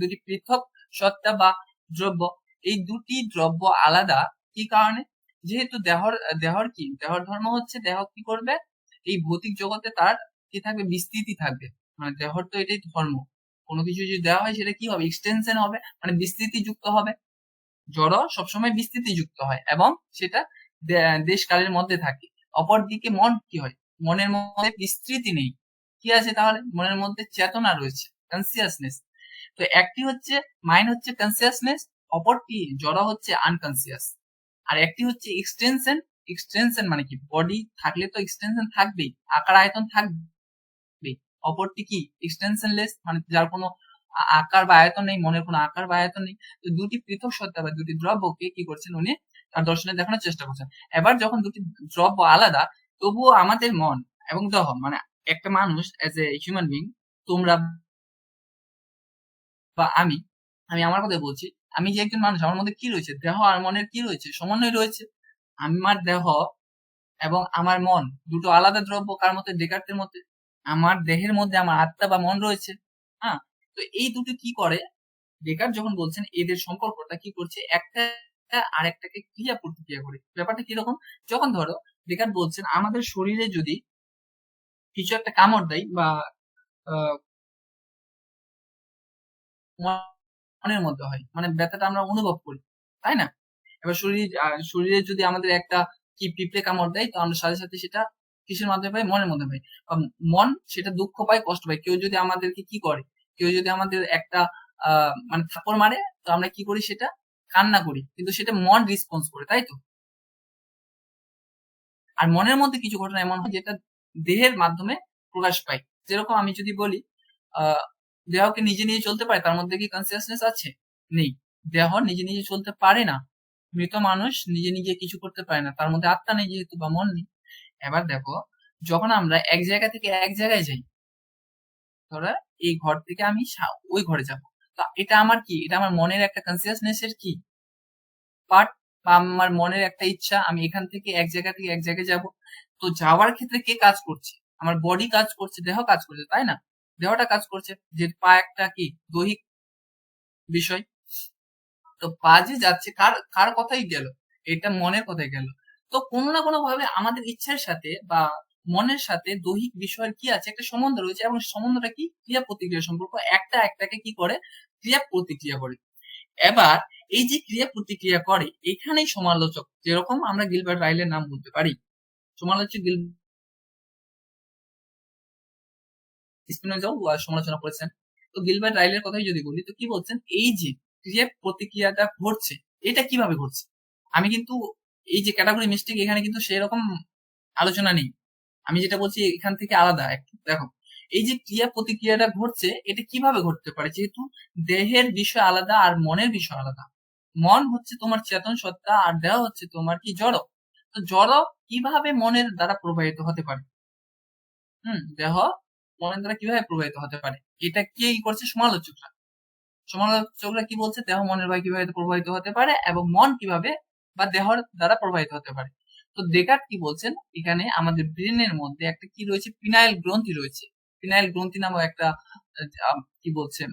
দুটি পৃথক সত্তা বা দ্রব্য, এই দুটি দ্রব্য আলাদা কি কারণে, যেহেতু দেহর কি, দেহর ধর্ম হচ্ছে দেহ কি করবে, এই ভৌতিক জগতে তার কি থাকবে, বিস্তৃতি থাকবে। মানে দেহর তো এটাই ধর্ম, কোনো কিছু যদি দেওয়া হয় সেটা কি হবে, এক্সটেনশন হবে, মানে বিস্তৃতি যুক্ত হবে। জড় সবসময় বিস্তৃতি যুক্ত হয় এবং সেটা দেশ কালের মধ্যে থাকে। অপরদিকে মন কি হয়, মনের মধ্যে বিস্তৃতি নেই। কি আছে তাহলে, মনের মধ্যে চেতনা রয়েছে, কনসিয়াসনেস। তো একটি হচ্ছে মাইন্ড হচ্ছে কনসিয়াসনেস, অপরটি জড় হচ্ছে আনকনসিয়াস। আর একটি হচ্ছে এক্সটেনশন। এক্সটেনশন মানে কি, বডি থাকলে তো এক্সটেনশন থাকবেই, আকার আয়তন থাকবেই। অপরটি কি এক্সটেনশনলেস, মানে যার কোনো আকার বা আয়তন নেই, মনের কোনো আকার বা আয়তন নেই। তো দুটি পৃথক সত্তা বা দুটি দ্রব্যকে কি করছেন উনি তার দর্শনে দেখানোর চেষ্টা করছেন। এবার যখন দুটি দ্রব্য আলাদা, তবুও আমাদের মন এবং দেহ, মানে একটা মানুষ এজ এ হিউম্যান বিং, তোমরা বা আমি, আমি আমার কথা বলছি, আমি যে একজন মানুষ, আমার মধ্যে কি রয়েছে, দেহ আর মনের কি রয়েছে, সমন্বয় রয়েছে। আমার দেহ এবং আমার মন দুটো আলাদা দ্রব্য, কার মধ্যে, ডেকার্টের মধ্যে। আমার দেহের মধ্যে আমার আত্মা বা মন রয়েছে। হ্যাঁ, তো এই দুটো কি করে, ডেকার্ট যখন বলছেন এদের সম্পর্কটা কি করছে, একটা আরেকটাকে ক্রিয়া প্রতিক্রিয়া করে। ব্যাপারটা কিরকম, যখন ধরো ডেকার্ট বলছেন আমাদের শরীরে যদি কিছু একটা কামড় দেয় বা আহ, মনের মধ্যে হয়, মানে ব্যথাটা আমরা অনুভব করি, তাই না? এবার শরীরে যদি আমাদের একটা কি পিঁপড়ে কামড় দেয়, তো আমরা সাথে সাথে সেটা কিসের মাধ্যমে পাই, মনের মধ্যে পাই। বা মন সেটা দুঃখ পায়, কষ্ট পায়। কেউ যদি আমাদেরকে কি করে, কেউ যদি আমাদের একটা মানে থাপ্পড় মারে, তো আমরা কি করি, সেটা কান্না করি, কিন্তু সেটা মন রেসপন্স করে, তাই তো? আর মনের মধ্যে কিছু ঘটনা এমন হয় যেটা দেহের মাধ্যমে প্রকাশ পায়। যেরকম আমি যদি বলি, আহ দেহকে নিজে নিজে চলতে পারে, তার মধ্যে কি কনসিয়াসনেস আছে? নেই। দেহ নিজে নিজে চলতে পারে না। মৃত মানুষ নিজে নিজে কিছু করতে পারে না, তার মধ্যে আত্মা নেই যেহেতু বা মন নেই। এবার দেখো, যখন আমরা এক জায়গা থেকে এক জায়গায় যাই, ধরো এই ঘর থেকে আমি ওই ঘরে যাব, তো এটা আমার কি, এটা আমার মনের একটা কনসিয়াসনেস এর কি পার্ট, বা আমার মনের একটা ইচ্ছা, আমি এখান থেকে এক জায়গা থেকে এক জায়গায় যাব। তো যাওয়ার ক্ষেত্রে কে কাজ করছে? আমার বডি কাজ করছে, দেহ কাজ করছে, তাই না? দেহটা কাজ করছে, যে পা একটা কি দৈহিক বিষয়। তো পা যে যাচ্ছে, কার কার কথাই গেল, এটা মনের কথাই গেল। তো কোনো না কোনো ভাবে আমাদের ইচ্ছার সাথে বা মনের সাথে দৈহিক বিষয়ের কি আছে, একটা সম্বন্ধ রয়েছে, এবং সম্বন্ধটা কি, ক্রিয়া প্রতিক্রিয়া সম্পর্ক, একটা একটাকে কি করে, ক্রিয়া প্রতিক্রিয়া করে। এবার এই যে ক্রিয়া প্রতিক্রিয়া করে, এখানেই সমালোচক, যেরকম আমরা গিলবার্ট রাইলের নাম বলতে পারি, সমালোচক স্পিনোজাও সমালোচনা করেছেন। তো গিলবার্ট রাইলের কথাই যদি বলি, তো কি বলছেন, এই যে ক্রিয়া প্রতিক্রিয়াটা ঘটছে, এটা কিভাবে ঘটছে? আমি কিন্তু এই যে ক্যাটাগরি মিস্টেক, এখানে কিন্তু সেরকম আলোচনা নেই, আমি যেটা বলছি এখান থেকে আলাদা একটু দেখো। এই যে ক্রিয়া প্রতিক্রিয়াটা ঘটছে, এটা কিভাবে ঘটতে পারে, যেহেতু দেহের বিষয় আলাদা আর মনের বিষয় আলাদা। মন হচ্ছে তোমার চেতন সত্তা, আর দেহ হচ্ছে তোমার কি, জড়। তো জড় কিভাবে মনের দ্বারা প্রবাহিত হতে পারে? দেহ মনের দ্বারা কিভাবে প্রবাহিত হতে পারে, এটা কে করছে, সমালোচকরা। সমালোচকরা কি বলছে, দেহ মনের ভাই কিভাবে প্রবাহিত হতে পারে, এবং মন কিভাবে বা দেহর দ্বারা প্রবাহিত হতে পারে। তো ডেকার্ট কি বলছেন, এখানে আমাদের ব্রেনের মধ্যে একটা কি রয়েছে, পিনাইল গ্রন্থি রয়েছে। পিনাইল গ্রন্থি নামক একটা কি বলছেন,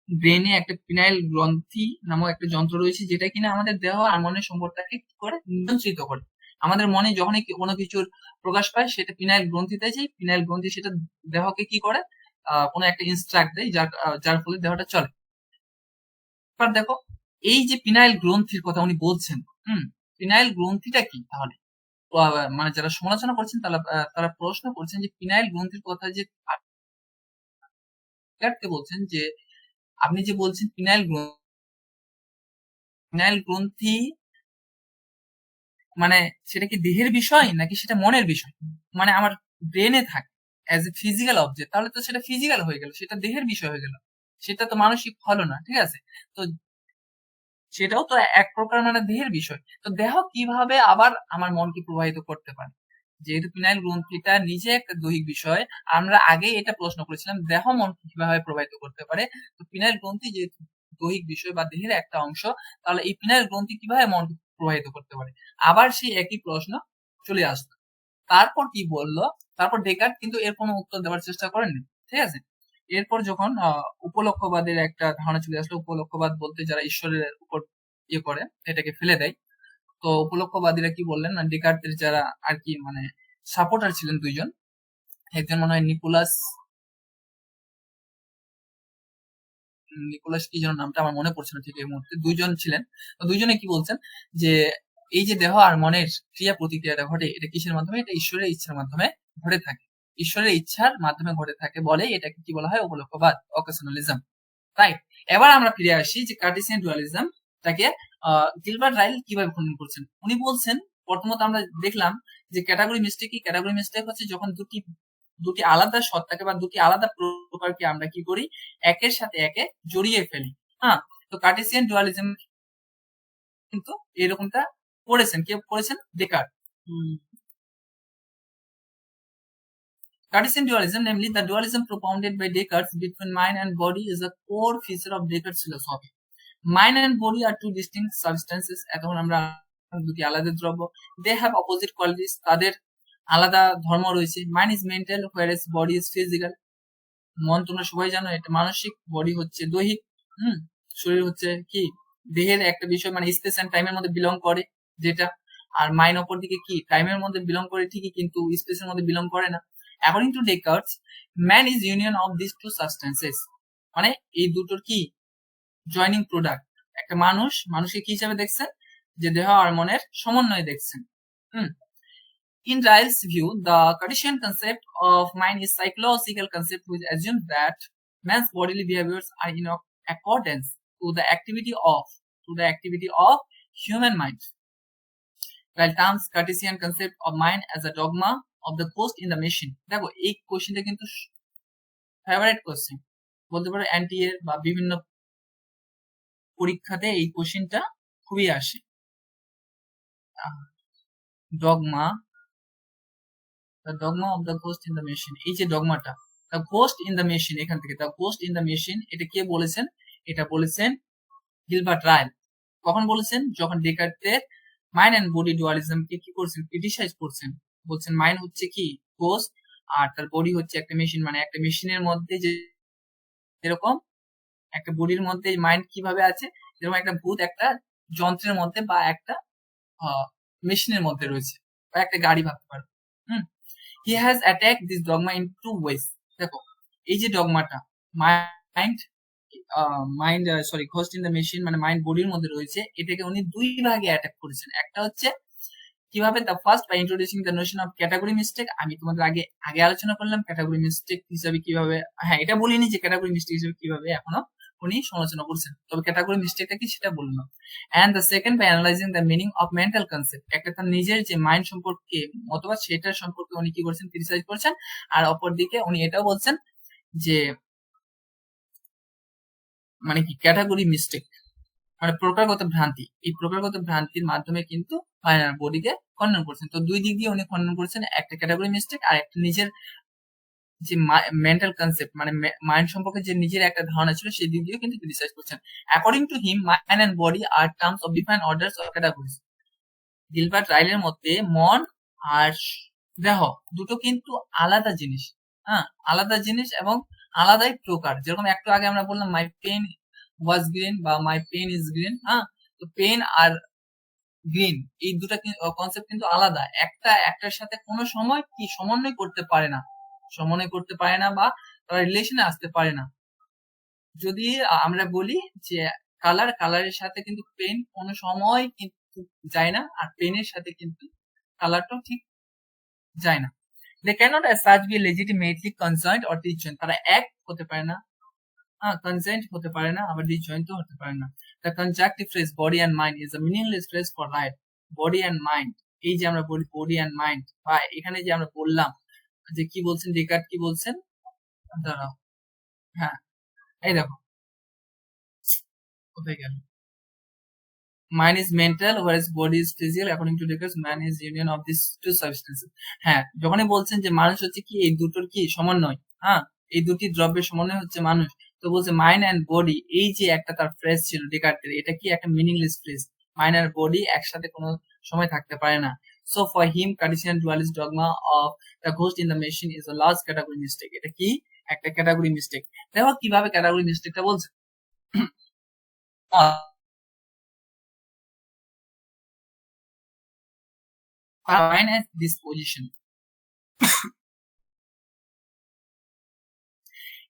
ব্রেনে একটা পিনাইল গ্রন্থি নামক একটা যন্ত্র রয়েছে, যেটা কিনা আমাদের দেহ আর মনের সম্পর্কটাকে কি করে, নিয়ন্ত্রিত করে। আমাদের মনে যখনই কোনো কিছুর প্রকাশ পায়, সেটা পিনাইল গ্রন্থিতে যায়, পিনাইল গ্রন্থি সেটা দেহকে কি করে, কোনো একটা ইনস্ট্রাক্ট দেয়, যার ফলে দেহটা চলে। এবার দেখো, এই যে পিনাইল গ্রন্থির কথা উনি বলছেন, পিনাইল গ্রন্থিটা কি তাহলে? মানে যারা সমালোচনা করছেন তারা তারা প্রশ্ন করছেন যে পিনাইল গ্রন্থির কথা যে আটকে বলছেন, যে আপনি যে বলছেন পিনাইল পিনাইল গ্রন্থি মানে সেটা কি দেহের বিষয় নাকি সেটা মনের বিষয়? মানে আমার ব্রেনে থাকে অ্যাজ এ ফিজিক্যাল অবজেক্ট, তাহলে তো সেটা ফিজিক্যাল হয়ে গেল, সেটা দেহের বিষয় হয়ে গেল, সেটা তো মানসিক হলো না, ঠিক আছে? তো সেটাও তো এক প্রকার মানে দেহের বিষয়। তো দেহ কিভাবে আবার আমার মনকে প্রভাবিত করতে পারে? যেহেতু পিনাইল গ্রন্থিটা নিজে একটা দৈহিক বিষয়, আমরা আগে এটা প্রশ্ন করেছিলাম, দেহ মনকে কিভাবে প্রভাবিত করতে পারে। তো পিনাইল গ্রন্থি যেহেতু দৈহিক বিষয় বা দেহের একটা অংশ, তাহলে এই পিনাইল গ্রন্থি কিভাবে মনকে প্রভাবিত করতে পারে? আবার সেই একই প্রশ্ন চলে আসলো। তারপর কি বললো, তারপর ডেকার্ট কিন্তু এর কোনো উত্তর দেওয়ার চেষ্টা করেননি, ঠিক আছে? এরপর যখন উপলক্ষবাদের একটা ধারণা চলে আসলো, উপলক্ষবাদ বলতে যারা ঈশ্বরের উপর ইয়ে করে, এটাকে ফেলে দেয়। তো উপলক্ষবাদীরা কি বললেন না, ডেকার্টের যারা আর কি মানে সাপোর্টার ছিলেন দুইজন, একজন মনে হয় নিকোলাস, নিকোলাস কি যেন নামটা আমার মনে পড়ছে না ঠিক এই মুহূর্তে, দুইজন ছিলেন। তো দুইজনে কি বলছেন, যে এই যে দেহ আর মনের ক্রিয়া প্রতিক্রিয়াটা ঘটে, এটা কিসের মাধ্যমে, এটা ঈশ্বরের ইচ্ছার মাধ্যমে ঘটে থাকে, ঈশ্বরের ইচ্ছার মাধ্যমে ঘটে থাকে, বলে এটাকে কি বলা হয়, উপলক্ষবাদ, অকেশনালিজম। রাইট। এবার আমরা ফিরে আসি যে কার্টেসিয়ান ডুয়ালিজম তাকে গিলবার্ট রাইল কিভাবে খণ্ডন করছেন। উনি বলছেন, প্রথমত আমরা দেখলাম যে ক্যাটাগরি মিস্টেক কি, ক্যাটাগরি মিস্টেক হচ্ছে যখন দুটি দুটি আলাদা সত্তাকে বা দুটি আলাদা প্রকারকে আমরা কি করি, একের সাথে একে জড়িয়ে ফেলি। হ্যাঁ। তো কার্টেসিয়ান ডুয়ালিজম কিন্তু এরকমটা করেছেন, কে করেছেন, Descartes. Cartesian dualism, namely the dualism propounded by Descartes between mind and body, is a core feature of Descartes' philosophy. Mind and body are two distinct substances. এখন আমরা দুটি আলাদা দ্রব্য, they have opposite qualities, তাদের আলাদা ধর্ম রয়েছে। Mind is mental whereas body is physical. মন তোমরা সবাই জানো এটা মানসিক, বডি হচ্ছে দৈহিক। হুম শরীর হচ্ছে কি, দেহের একটা বিষয়, মানে স্পেস এন্ড টাইমের মধ্যে বিলং করে যেটা। আর মাইন্ড অপর দিকে কি, টাইমের মধ্যে বিলং করে ঠিকই, কিন্তু স্পেসের মধ্যে বিলং করে না। According to Descartes, man is union of this two substances, মানে এই দুটোর কি জয়নিং প্রোডাক্ট। একটা মানুষকে কি হিসাবে দেখছেন, যে দেহ আর মনের সমন্বয় দেখছেন। হুম In Ryle's view, the Cartesian concept of mind is psychological concept which assumes that man's bodily behaviors are in accordance to the activity of human mind. While terms Cartesian concept of mind as a dogma of the ghost in the machine. দেখো এই কোশ্চেনটা কিন্তু favourite question বলতে পারো, এনটি এর বা বিভিন্ন পরীক্ষাতে এই কোশ্চেনটা খুবই আসে। Dogma, the dogma of the ghost in the machine, এই যে ডগমাটা, the ghost in the machine, এখান থেকে the ghost in the machine এটা কে বলেছেন? এটা বলেছেন গিলবার্ট রাইল। কখন বলেছেন? যখন ডেকার্টের মাইন্ড অ্যান্ড বডি ডুয়ালিজমকে কি করছেন? ক্রিটিসাইজ করছেন। বলছেন মাইন্ড হচ্ছে কি ঘোস্ট, আর তার বডি হচ্ছে একটা মেশিন, মানে একটা মেশিনের মধ্যে যে এরকম একটা বডির মধ্যে মাইন্ড কিভাবে আছে, যেরকম একটা ভূত একটা যন্ত্রের মধ্যে বা একটা মেশিনের মধ্যে রয়েছে, বা একটা গাড়ি ভাবতে পারো। Hmm, he has attack this dogma in two ways. দেখো এই যে ডগমাটা mind mind sorry ghost in the machine মানে মাইন্ড বডির মধ্যে রয়েছে, এটাকে উনি দুই ভাগে অ্যাটাক করেছেন। একটা হচ্ছে কিভাবে, the first by introducing the notion of category mistake. আমি তোমাদের আগে আগে আলোচনা করলাম ক্যাটাগরি মিস্টেক হিসাবে কিভাবে, হ্যাঁ এটা বলিনি যে ক্যাটাগরি মিস্টেক হিসাবে কিভাবে এখনো উনি সমালোচনা করছেন, তবে ক্যাটাগরি মিস্টেকটা কি সেটা বললাম। And the second by analysing the meaning of mental concept, একটা তার নিজের যে মাইন্ড সম্পর্কে অথবা সেটার সম্পর্কে উনি কি করছেন? ক্রিটিসাইজ করছেন। আর অপরদিকে উনি এটাও বলছেন যে মানে কি ক্যাটাগরি মিস্টেক মানে প্রকারগত ভ্রান্তি, এই প্রকারগত ভ্রান্তির মাধ্যমে কিন্তু বডিকে খণ্ডন করছেন। তো দুই দিক দিয়ে উনি খণ্ডন করছেন, একটা ক্যাটাগরি মিস্টেক আর একটা নিজের যে মেন্টাল কনসেপ্ট মানে মাইন্ড সম্পর্কে যে নিজের একটা ধারণা ছিল সেই দিক দিয়েও কিন্তু ক্রিটিসাইজ করছেন। According to him mind and body are terms of different orders of categories. Gilbert রাইলের মতে মন আর দেহ দুটো কিন্তু আলাদা জিনিস, হ্যাঁ আলাদা জিনিস এবং আলাদাই প্রকার। যেরকম একটু আগে আমরা বললাম মাই পেন ওয়াজ গ্রিন বা মাই পেন ইজ গ্রিন, হ্যাঁ তো পেন আর গ্রিন এই দুটা কনসেপ্ট কিন্তু আলাদা, একটা একটার সাথে কোনো সময় কি সমন্বয় করতে পারে না, সমন্বয় করতে পারে না বা তারা রিলেশনে আসতে পারে না। যদি আমরা বলি যে কালারের সাথে কিন্তু পেন কোনো সময় কিন্তু যায় না, আর পেনের সাথে কিন্তু কালারটাও ঠিক যায় না। They cannot as such be legitimately concerned or disjoint, তারা এক হতে পারে না, কনসেন্ট হতে পারে না, আবার ডিসজয়েন্ট হতে পারে না। The conjunctive phrase body and mind is a meaningless phrase for right. Body and mind, এই যে আমরা বলি বডি অ্যান্ড মাইন্ড, বা এখানে যে আমরা বললাম যে কি বলছেন ডেকার্ট, কি বলছেন, দাঁড়াও, হ্যাঁ এই দেখো কোথায় গেল, mind is mental whereas body is physical according to Descartes man is union of these two substances। হ্যাঁ যখনই বলছেন যে মানুষ হচ্ছে কি এই দুটোর কি সমন্বয়, হ্যাঁ এই দুটি দ্রব্যের সমন্বয় হচ্ছে মানুষ, তো বলছে মাইন্ড এন্ড বডি, এই যে একটা তার ফ্রেজ ছিল ডেকার্টের, এটা কি একটা মিনিংলেস ফ্রেজ, মাইন্ড আর বডি একসাথে কোনো সময় থাকতে পারে না। So for him Cartesian dualist dogma of the ghost in the machine is a large category mistake. এটা কি একটা ক্যাটাগরি মিস্টেক। দেখো কিভাবে ক্যাটাগরি মিস্টেকটা বলছে। Fine at this position.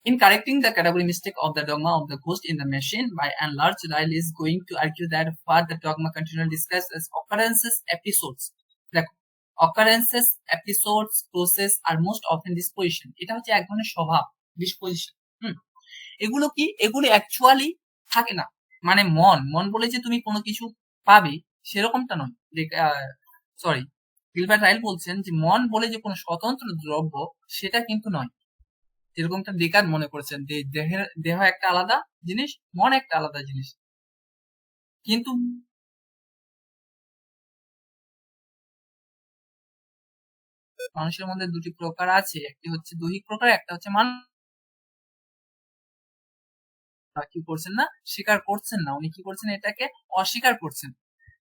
In correcting the category mistake of the dogma of the ghost in the machine, by and large, Ryle is going to argue that what the dogma continually discussed as occurrences, episodes. The occurrences, episodes, process are most often disposition. এটা হচ্ছে এক ধরনের স্বভাব, disposition. এগুলো কি? এগুলো actually থাকে না। মানে মন মন বলে যে তুমি কোনো কিছু পাবে সেরকমটা নয়। সরি, গিলবার্ট রাইল বলছেন যে মন বলে যে কোনো স্বতন্ত্র দ্রব্য সেটা কিন্তু নয়, যেরকমটা ডেকার্ট মনে করেছেন যে দেহ একটা আলাদা জিনিস, মন একটা আলাদা জিনিস। কিন্তু মানুষের মধ্যে দুটি প্রকার আছে, একটি হচ্ছে দৈহিক প্রকার, একটা হচ্ছে মানুষ। কি করছেন না, স্বীকার করছেন না, উনি কি করছেন এটাকে অস্বীকার করছেন।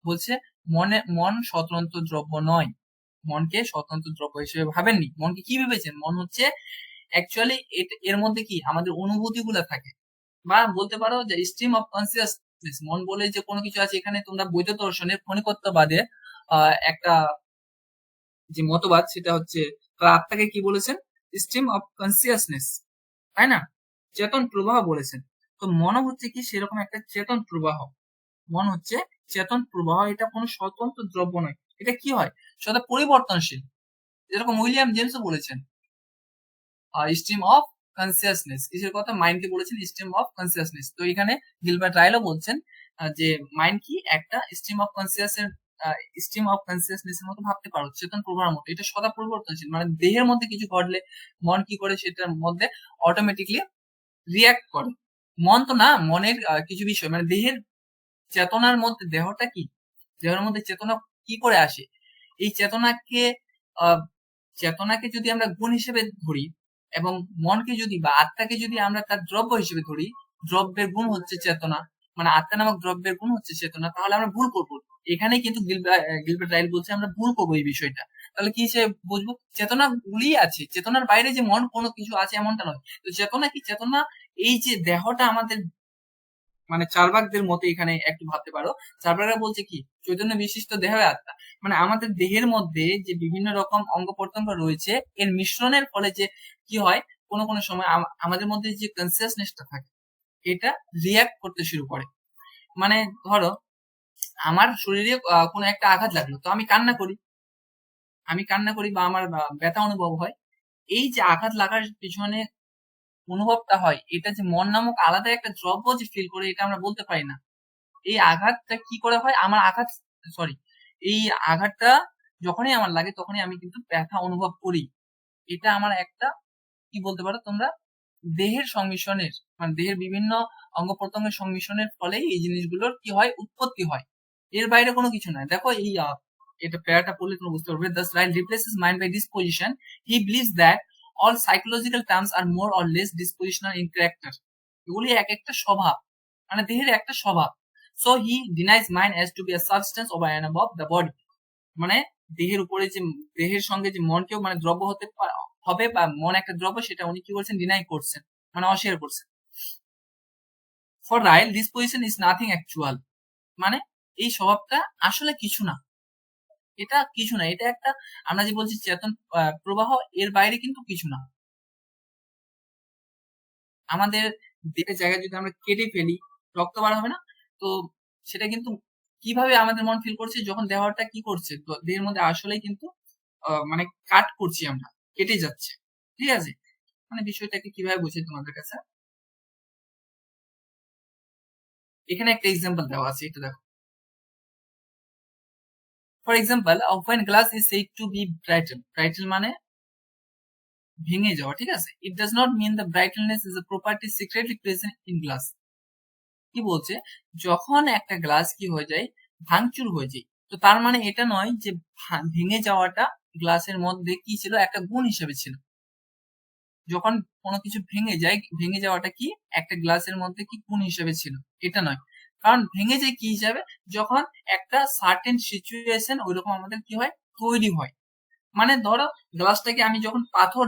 বলছে মন স্বতন্ত্র দ্রব্য নয়, মনকে স্বতন্ত্র দ্রব্য হিসেবে ভাবেননি। মনকে কি ভেবেছেন? মন হচ্ছে অ্যাকচুয়ালি এর মধ্যে কি আমাদের অনুভূতি গুলা থাকে, বা বলতে পারো যে স্ট্রিম অফ কনসিয়াসনেস। মন বলে যে কোনো কিছু আছে, এখানে তোমরা বৈধ দর্শনের ক্ষণিকত্ববাদে একটা যে মতবাদ সেটা হচ্ছে তার আত্মাকে কি বলেছেন? স্ট্রিম অফ কনসিয়াসনেস, তাই না? চেতন প্রবাহ বলেছেন। তো মন হচ্ছে কি সেরকম একটা চেতন প্রবাহ, মন হচ্ছে চেতন প্রবাহ, এটা কোনো স্বতন্ত্র দ্রব্য নয়। এটা কি হয়? সদা পরিবর্তনশীল, যেরকম উইলিয়াম জেমসও বলেছেন স্ট্রিম অফ কনসিয়াসনেস। কিসের কথা? মাইন্ডকে বলেছেন স্ট্রিম অফ কনসিয়াসনেস। তো এখানে গিলবার্ট রাইলও বলছেন যে মাইন্ড কি একটা স্ট্রিম অফ কনসিয়াসের স্ট্রিম অফ কনসিয়াসনেস এর মতো ভাবতে পারো, চেতন প্রবাহের মতো। এটা সদা পরিবর্তনশীল, মানে দেহের মধ্যে কিছু ঘটলে মন কি করে সেটার মধ্যে অটোমেটিকলি রিয়াক্ট করে। মন তো না, মনের কিছু বিষয় মানে দেহের চেতনার মধ্যে, দেহটা কি, দেহের মধ্যে চেতনা কি করে আসে? এই চেতনাকে চেতনাকে যদি আমরা গুণ হিসেবে ধরি, এবং মনকে যদি বা আত্মাকে যদি আমরা তার দ্রব্য হিসেবে ধরি, দ্রব্যের গুণ হচ্ছে চেতনা, মানে আত্মা নামক দ্রব্যের গুণ হচ্ছে চেতনা, তাহলে আমরা ভুল করবো। এখানে কিন্তু গিলবার্ট রাইল বলছে আমরা ভুল করবো এই বিষয়টা। তাহলে কি হিসেবে বুঝবো? চেতনা গুলি আছে, চেতনার বাইরে যে মন কোনো কিছু আছে এমনটা নয়। তো চেতনা কি? চেতনা এই যে দেহটা আমাদের, মানে চার্বাকদের মতে এখানে একটু ভাবতে পারো, চার্বাকরা বলছে কি চৈতন্য বিশিষ্ট দেহ আত্মা, মানে আমাদের দেহের মধ্যে যে বিভিন্ন রকম অঙ্গ প্রত্যঙ্গ রয়েছে এর মিশ্রণের ফলে যে কি হয়, কোনো কোনো সময় আমাদের মধ্যে যে কনসিয়াসনেসটা থাকে এটা রিয়াক্ট করতে শুরু করে। মানে ধরো আমার শরীরে কোনো একটা আঘাত লাগলো, তো আমি কান্না করি, বা আমার ব্যথা অনুভব হয়। এই যে আঘাত লাগার পিছনে অনুভবটা হয়, এটা যে মন নামক আলাদা একটা দ্রব্য যে ফিল করে, এটা আমরা বলতে পারি না। এই আঘাতটা কি করে হয়? আমার আঘাত, সরি, এই আঘাতটা যখনই আমার লাগে তখনই আমি কিন্তু ব্যথা অনুভব করি। এটা আমার একটা, কি বলতে পারো তোমরা, দেহের সংমিশ্রণের, মানে দেহের বিভিন্ন অঙ্গ প্রত্যঙ্গের সংমিশ্রণের ফলেই এই জিনিসগুলোর কি হয়, উৎপত্তি হয়। এর বাইরে কোনো কিছু নয়। দেখো এই এটা প্যারাটা পড়লে তুমি বুঝতে পারবে। Thus Ryle replaces mind by disposition. He believes that all psychological terms are more or less dispositional in character. এগুলি এক একটা স্বভাব, মানে দেহের একটা স্বভাব। So he denies mind as to be a substance over and above the body. মানে দেহের উপরে যে, দেহের সঙ্গে যে মনকেও মানে দ্রব্য হতে হবে, বা মন একটা দ্রব্য, সেটা উনি কি করছেন, ডিনাই করছেন, মানে অস্বীকার করছেন। For Ryle this position is nothing actual, মানে এই স্বভাবটা আসলে কিছু না, এটা কিছু না, এটা একটা, আমরা যে বলছি চেতন প্রবাহ, এর বাইরে কিন্তু কিছু না। আমাদের দেহের জায়গায় যদি আমরা কেটে ফেলি, রক্ত বার হবে না? তো সেটা কিন্তু কিভাবে আমাদের মন ফিল করছে, যখন দেহটা কি করছে, তো দেহের মধ্যে আসলেই কিন্তু মানে কাট করছি আমরা, কেটে যাচ্ছে, ঠিক আছে? মানে বিষয়টাকে কিভাবে বুঝি তোমাদের কাছে, এখানে একটা এক্সাম্পল দেওয়া আছে, এটা দেখো। For example, when glass is said to be brittle, brittle মানে ভেঙে যাওয়া, ঠিক আছে? It does not mean the brightness is a property secretly present in glass. কি বলছে, যখন একটা গ্লাস কি হয়ে যায়, ভাঙচুর হয়ে যায়, তো তার মানে এটা নয় যে ভেঙে যাওয়াটা গ্লাসের মধ্যে কি ছিল, একটা গুণ হিসেবে ছিল। যখন কোনো কিছু ভেঙে যায়, ভেঙে যাওয়াটা কি একটা গ্লাসের মধ্যে কি গুণ হিসেবে ছিল, এটা নয়। কারণ ভেঙে যায় কি হিসাবে, যখন একটা সার্টেন সিচুয়েশন ওইরকম আমাদের কি হয়, তৈরি হয়। মানে ধরো গ্লাসটাকে আমি যখন পাথর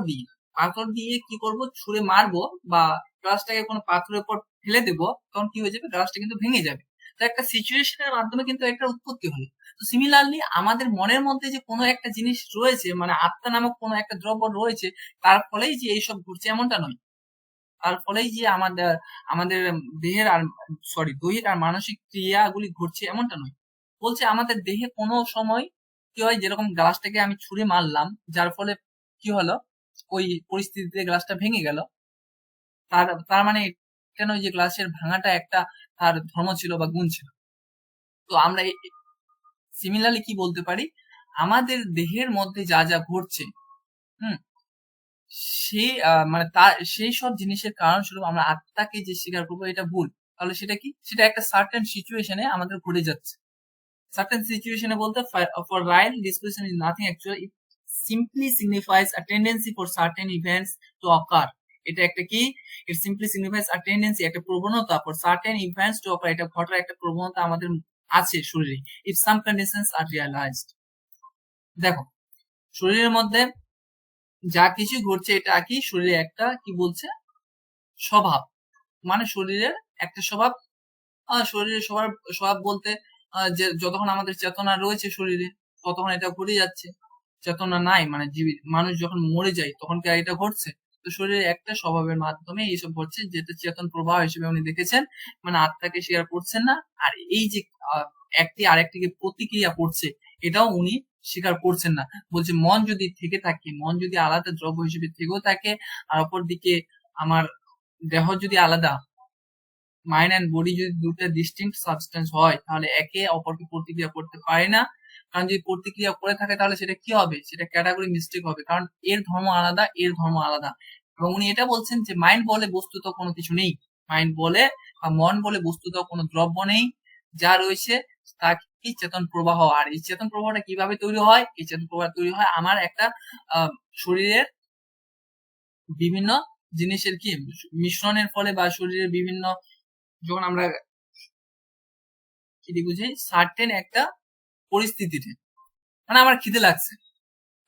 দিয়ে কি করব, ছুঁড়ে মারবো, বা গ্লাসটাকে কোনো পাথরের উপর ফেলে দেবো, তখন কি হয়ে যাবে, গ্লাসটা কিন্তু ভেঙে যাবে। তো একটা সিচুয়েশনের মাধ্যমে কিন্তু একটা উৎপত্তি হলো। তো সিমিলারলি আমাদের মনের মধ্যে যে কোনো একটা জিনিস রয়েছে, মানে আত্মা নামক কোনো একটা দ্রব্য রয়েছে, তার ফলেই যে এইসব ঘটছে এমনটা নয়। তার ফলেই যে আমাদের আমাদের দেহের আর, সরি, দৈহিক আর মানসিক ক্রিয়াগুলি ঘটছে এমনটা নয়। বলছে আমাদের দেহে কোনো সময় কি হয়, যেরকম গ্লাসটাকে আমি ছুঁড়ে মারলাম, যার ফলে কি হলো, ওই পরিস্থিতিতে গ্লাসটা ভেঙে গেল, তার তার মানে এটা নয় যে গ্লাসের ভাঙাটা একটা তার ধর্ম ছিল বা গুণ ছিল। তো আমরা সিমিলারলি কি বলতে পারি, আমাদের দেহের মধ্যে যা যা ঘটছে, হুম, সেই মানে তার সেই সব জিনিসের কারণ স্বরূপ আমরা আত্মাকে যে স্বীকার করবো, এটা ভুল। তাহলে সেটা কি, সেটা একটা সার্টেন সিচুয়েশনে আমাদের ঘটে যাচ্ছে। সার্টেন সিচুয়েশনে বলতে, for Ryle disposition is nothing actual, it simply signifies a tendency for certain events to occur. এটা একটা কি, it simply signifies a tendency, একটা প্রবণতা, for certain events to occur, এটা ঘটার একটা প্রবণতা আমাদের আছে শরীরে, if some conditions are realised. দেখো শরীরের মধ্যে যা কিছু ঘটছে, এটা কি শরীরে একটা, কি বলছে, স্বভাব, মানে শরীরের একটা স্বভাব। শরীরের স্বভাব, স্বভাব বলতে যে যতক্ষণ আমাদের চেতনা রয়েছে শরীরে, ততক্ষণ এটা ঘটে যাচ্ছে। চেতনা নাই, মানে জীবিত মানুষ যখন মরে যায় তখন কি আর এটা ঘটছে? তো শরীরের একটা স্বভাবের মাধ্যমে এইসব ঘটছে, যেটা চেতন প্রবাহ হিসেবে উনি দেখেছেন, মানে আত্মাকে স্বীকার করছেন না। আর এই যে আহ, একটি আরেকটিকে প্রতিক্রিয়া করছে, এটাও উনি স্বীকার করছেন না। বলছে মন যদি থেকে থাকে, মন যদি আলাদা দ্রব্য হিসেবে থেকেও থাকে, আর অপর দিকে আমার দেহ যদি আলাদা, মাইন্ড অ্যান্ড বডি যদি দুটো ডিস্টিংক্ট সাবস্টেন্স হয়, তাহলে একে অপরকে প্রতিক্রিয়া করতে পারে না। কারণ যদি প্রতিক্রিয়া করে থাকে তাহলে সেটা কি হবে, সেটা ক্যাটাগরি মিস্টেক হবে, কারণ এর ধর্ম আলাদা, এর ধর্ম আলাদা। এবং উনি এটা বলছেন যে মাইন্ড বলে বস্তুত কোনো কিছু নেই, মাইন্ড বলে বা মন বলে বস্তুত কোনো দ্রব্য নেই, যা রয়েছে তা কি চেতন প্রবাহ। আর এই চেতন প্রবাহটা কিভাবে তৈরি হয়, এই চেতন প্রবাহ তৈরি হয় আমার একটা আহ শরীরের বিভিন্ন জিনিসের কি মিশ্রণের ফলে বা শরীরের বিভিন্ন, যখন আমরা কি বুঝি সার্টেন একটা পরিস্থিতিতে, মানে আমার খিদে লাগছে,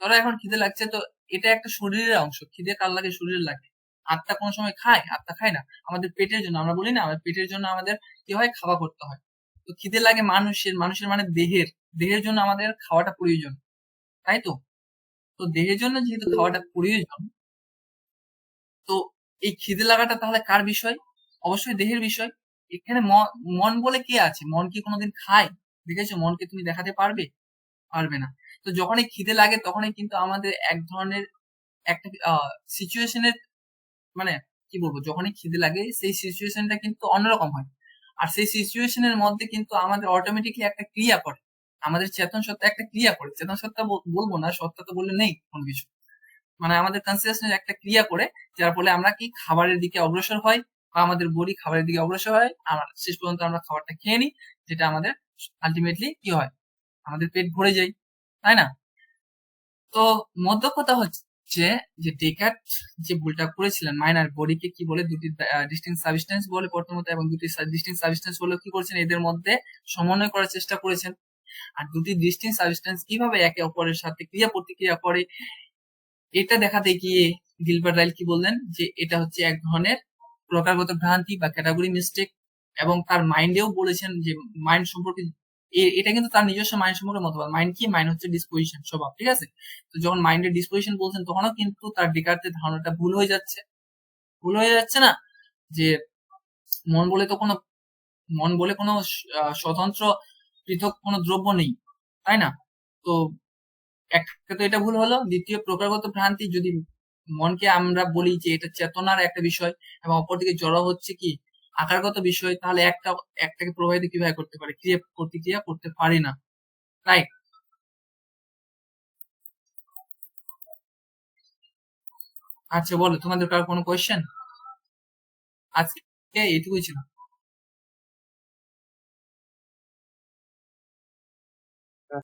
ধরো এখন খিদে লাগছে, তো এটা একটা শরীরের অংশ। খিদে কার লাগে? শরীরের লাগে। আত্মা কোনো সময় খায়? আত্মা খায় না। আমাদের পেটের জন্য, আমরা বলি না আমাদের পেটের জন্য আমাদের কি হয়? খাওয়া করতে হয়। তো খিদে লাগে মানুষের, মানুষের মানে দেহের, দেহের জন্য আমাদের খাওয়াটা প্রয়োজন, তাই তো? তো দেহের জন্য যেহেতু খাওয়াটা প্রয়োজন, তো এই খিদে লাগাটা তাহলে কার বিষয়? অবশ্যই দেহের বিষয়। এখানে মন বলে কে আছে? মন কি কোনোদিন খায়? দেখেছো মনকে তুমি দেখাতে পারবে? পারবে না। তো যখনই খিদে লাগে তখনই কিন্তু আমাদের এক ধরনের একটা সিচুয়েশনের, মানে কি বলবো, যখনই খিদে লাগে সেই সিচুয়েশনটা কিন্তু অন্যরকম হয়। আর সেই সিচুয়েশনের মধ্যে কিন্তু আমাদের অটোমেটিকলি একটা ক্রিয়া করে, আমাদের চেতন সত্তা একটা ক্রিয়া করে। চেতন সত্তা বলবো না, সত্তা তো বললে নেই কোনো কিছু, মানে আমাদের কনসিয়াসনেস একটা ক্রিয়া করে, যার ফলে আমরা কি খাবারের দিকে অগ্রসর হয়, বা আমাদের বডি খাবারের দিকে অগ্রসর হয়, আর শেষ পর্যন্ত আমরা খাবারটা খেয়ে নিই, যেটা আমাদের আলটিমেটলি কি হয়? আমাদের পেট ভরে যায়, তাই না? তো মধ্য কথা হচ্ছে যে ডেকার্ট যে ভুলটা করেছিলেন, মাইনার বডিকে কি বলে, দুটি ডিস্টিংক্ট সাবস্টেন্স বলে প্রথমত, এবং দুটি ডিস্টিংক্ট সাবস্টেন্স বলে কি করেছেন, এদের মধ্যে সমন্বয় করার চেষ্টা করেছেন। আর দুটি ডিস্টিংক্ট সাবস্টেন্স কিভাবে একে অপরের সাথে ক্রিয়া প্রতিক্রিয়া করে, এটা দেখাতে গিয়ে গিলবার্ট রাইল কি বললেন, যে এটা হচ্ছে এক ধরনের প্রকারগত ভ্রান্তি বা ক্যাটাগরি মিস্টেক। এবং তার মাইন্ডেও বলেছেন যে মাইন্ড সম্পর্কে, এটা কিন্তু তার নিজস্ব মাইন্ড সম্পর্কে মতবাদ। মাইন্ড কি? মাইন্ড হচ্ছে ডিসপোজিশন, স্বভাব, ঠিক আছে? তো যখন মাইন্ডের ডিসপোজিশন বলছেন, তখনও কিন্তু তার ডেকার্টের ধারণাটা ভুল হয়ে যাচ্ছে। ভুল হয়ে যাচ্ছে না? যে মন বলে তো কোনো, মন বলে কোনো স্বতন্ত্র পৃথক কোনো দ্রব্য নেই, তাই না? তো একটা তো এটা ভুল হলো। দ্বিতীয়, প্রকারগত ভ্রান্তি, যদি মনকে আমরা বলি যে এটা চেতনার একটা বিষয়, এবং অপরদিকে জড় হচ্ছে কি আকারগত বিষয়, তাহলে একটাকে প্রভাবিত কিভাবে করতে পারে? ক্রিয়া প্রতিক্রিয়া করতে পারে না, রাইট? আচ্ছা বলো, তোমাদের কার কোনো কোয়েশ্চেন? আজকে এটুকুই ছিল।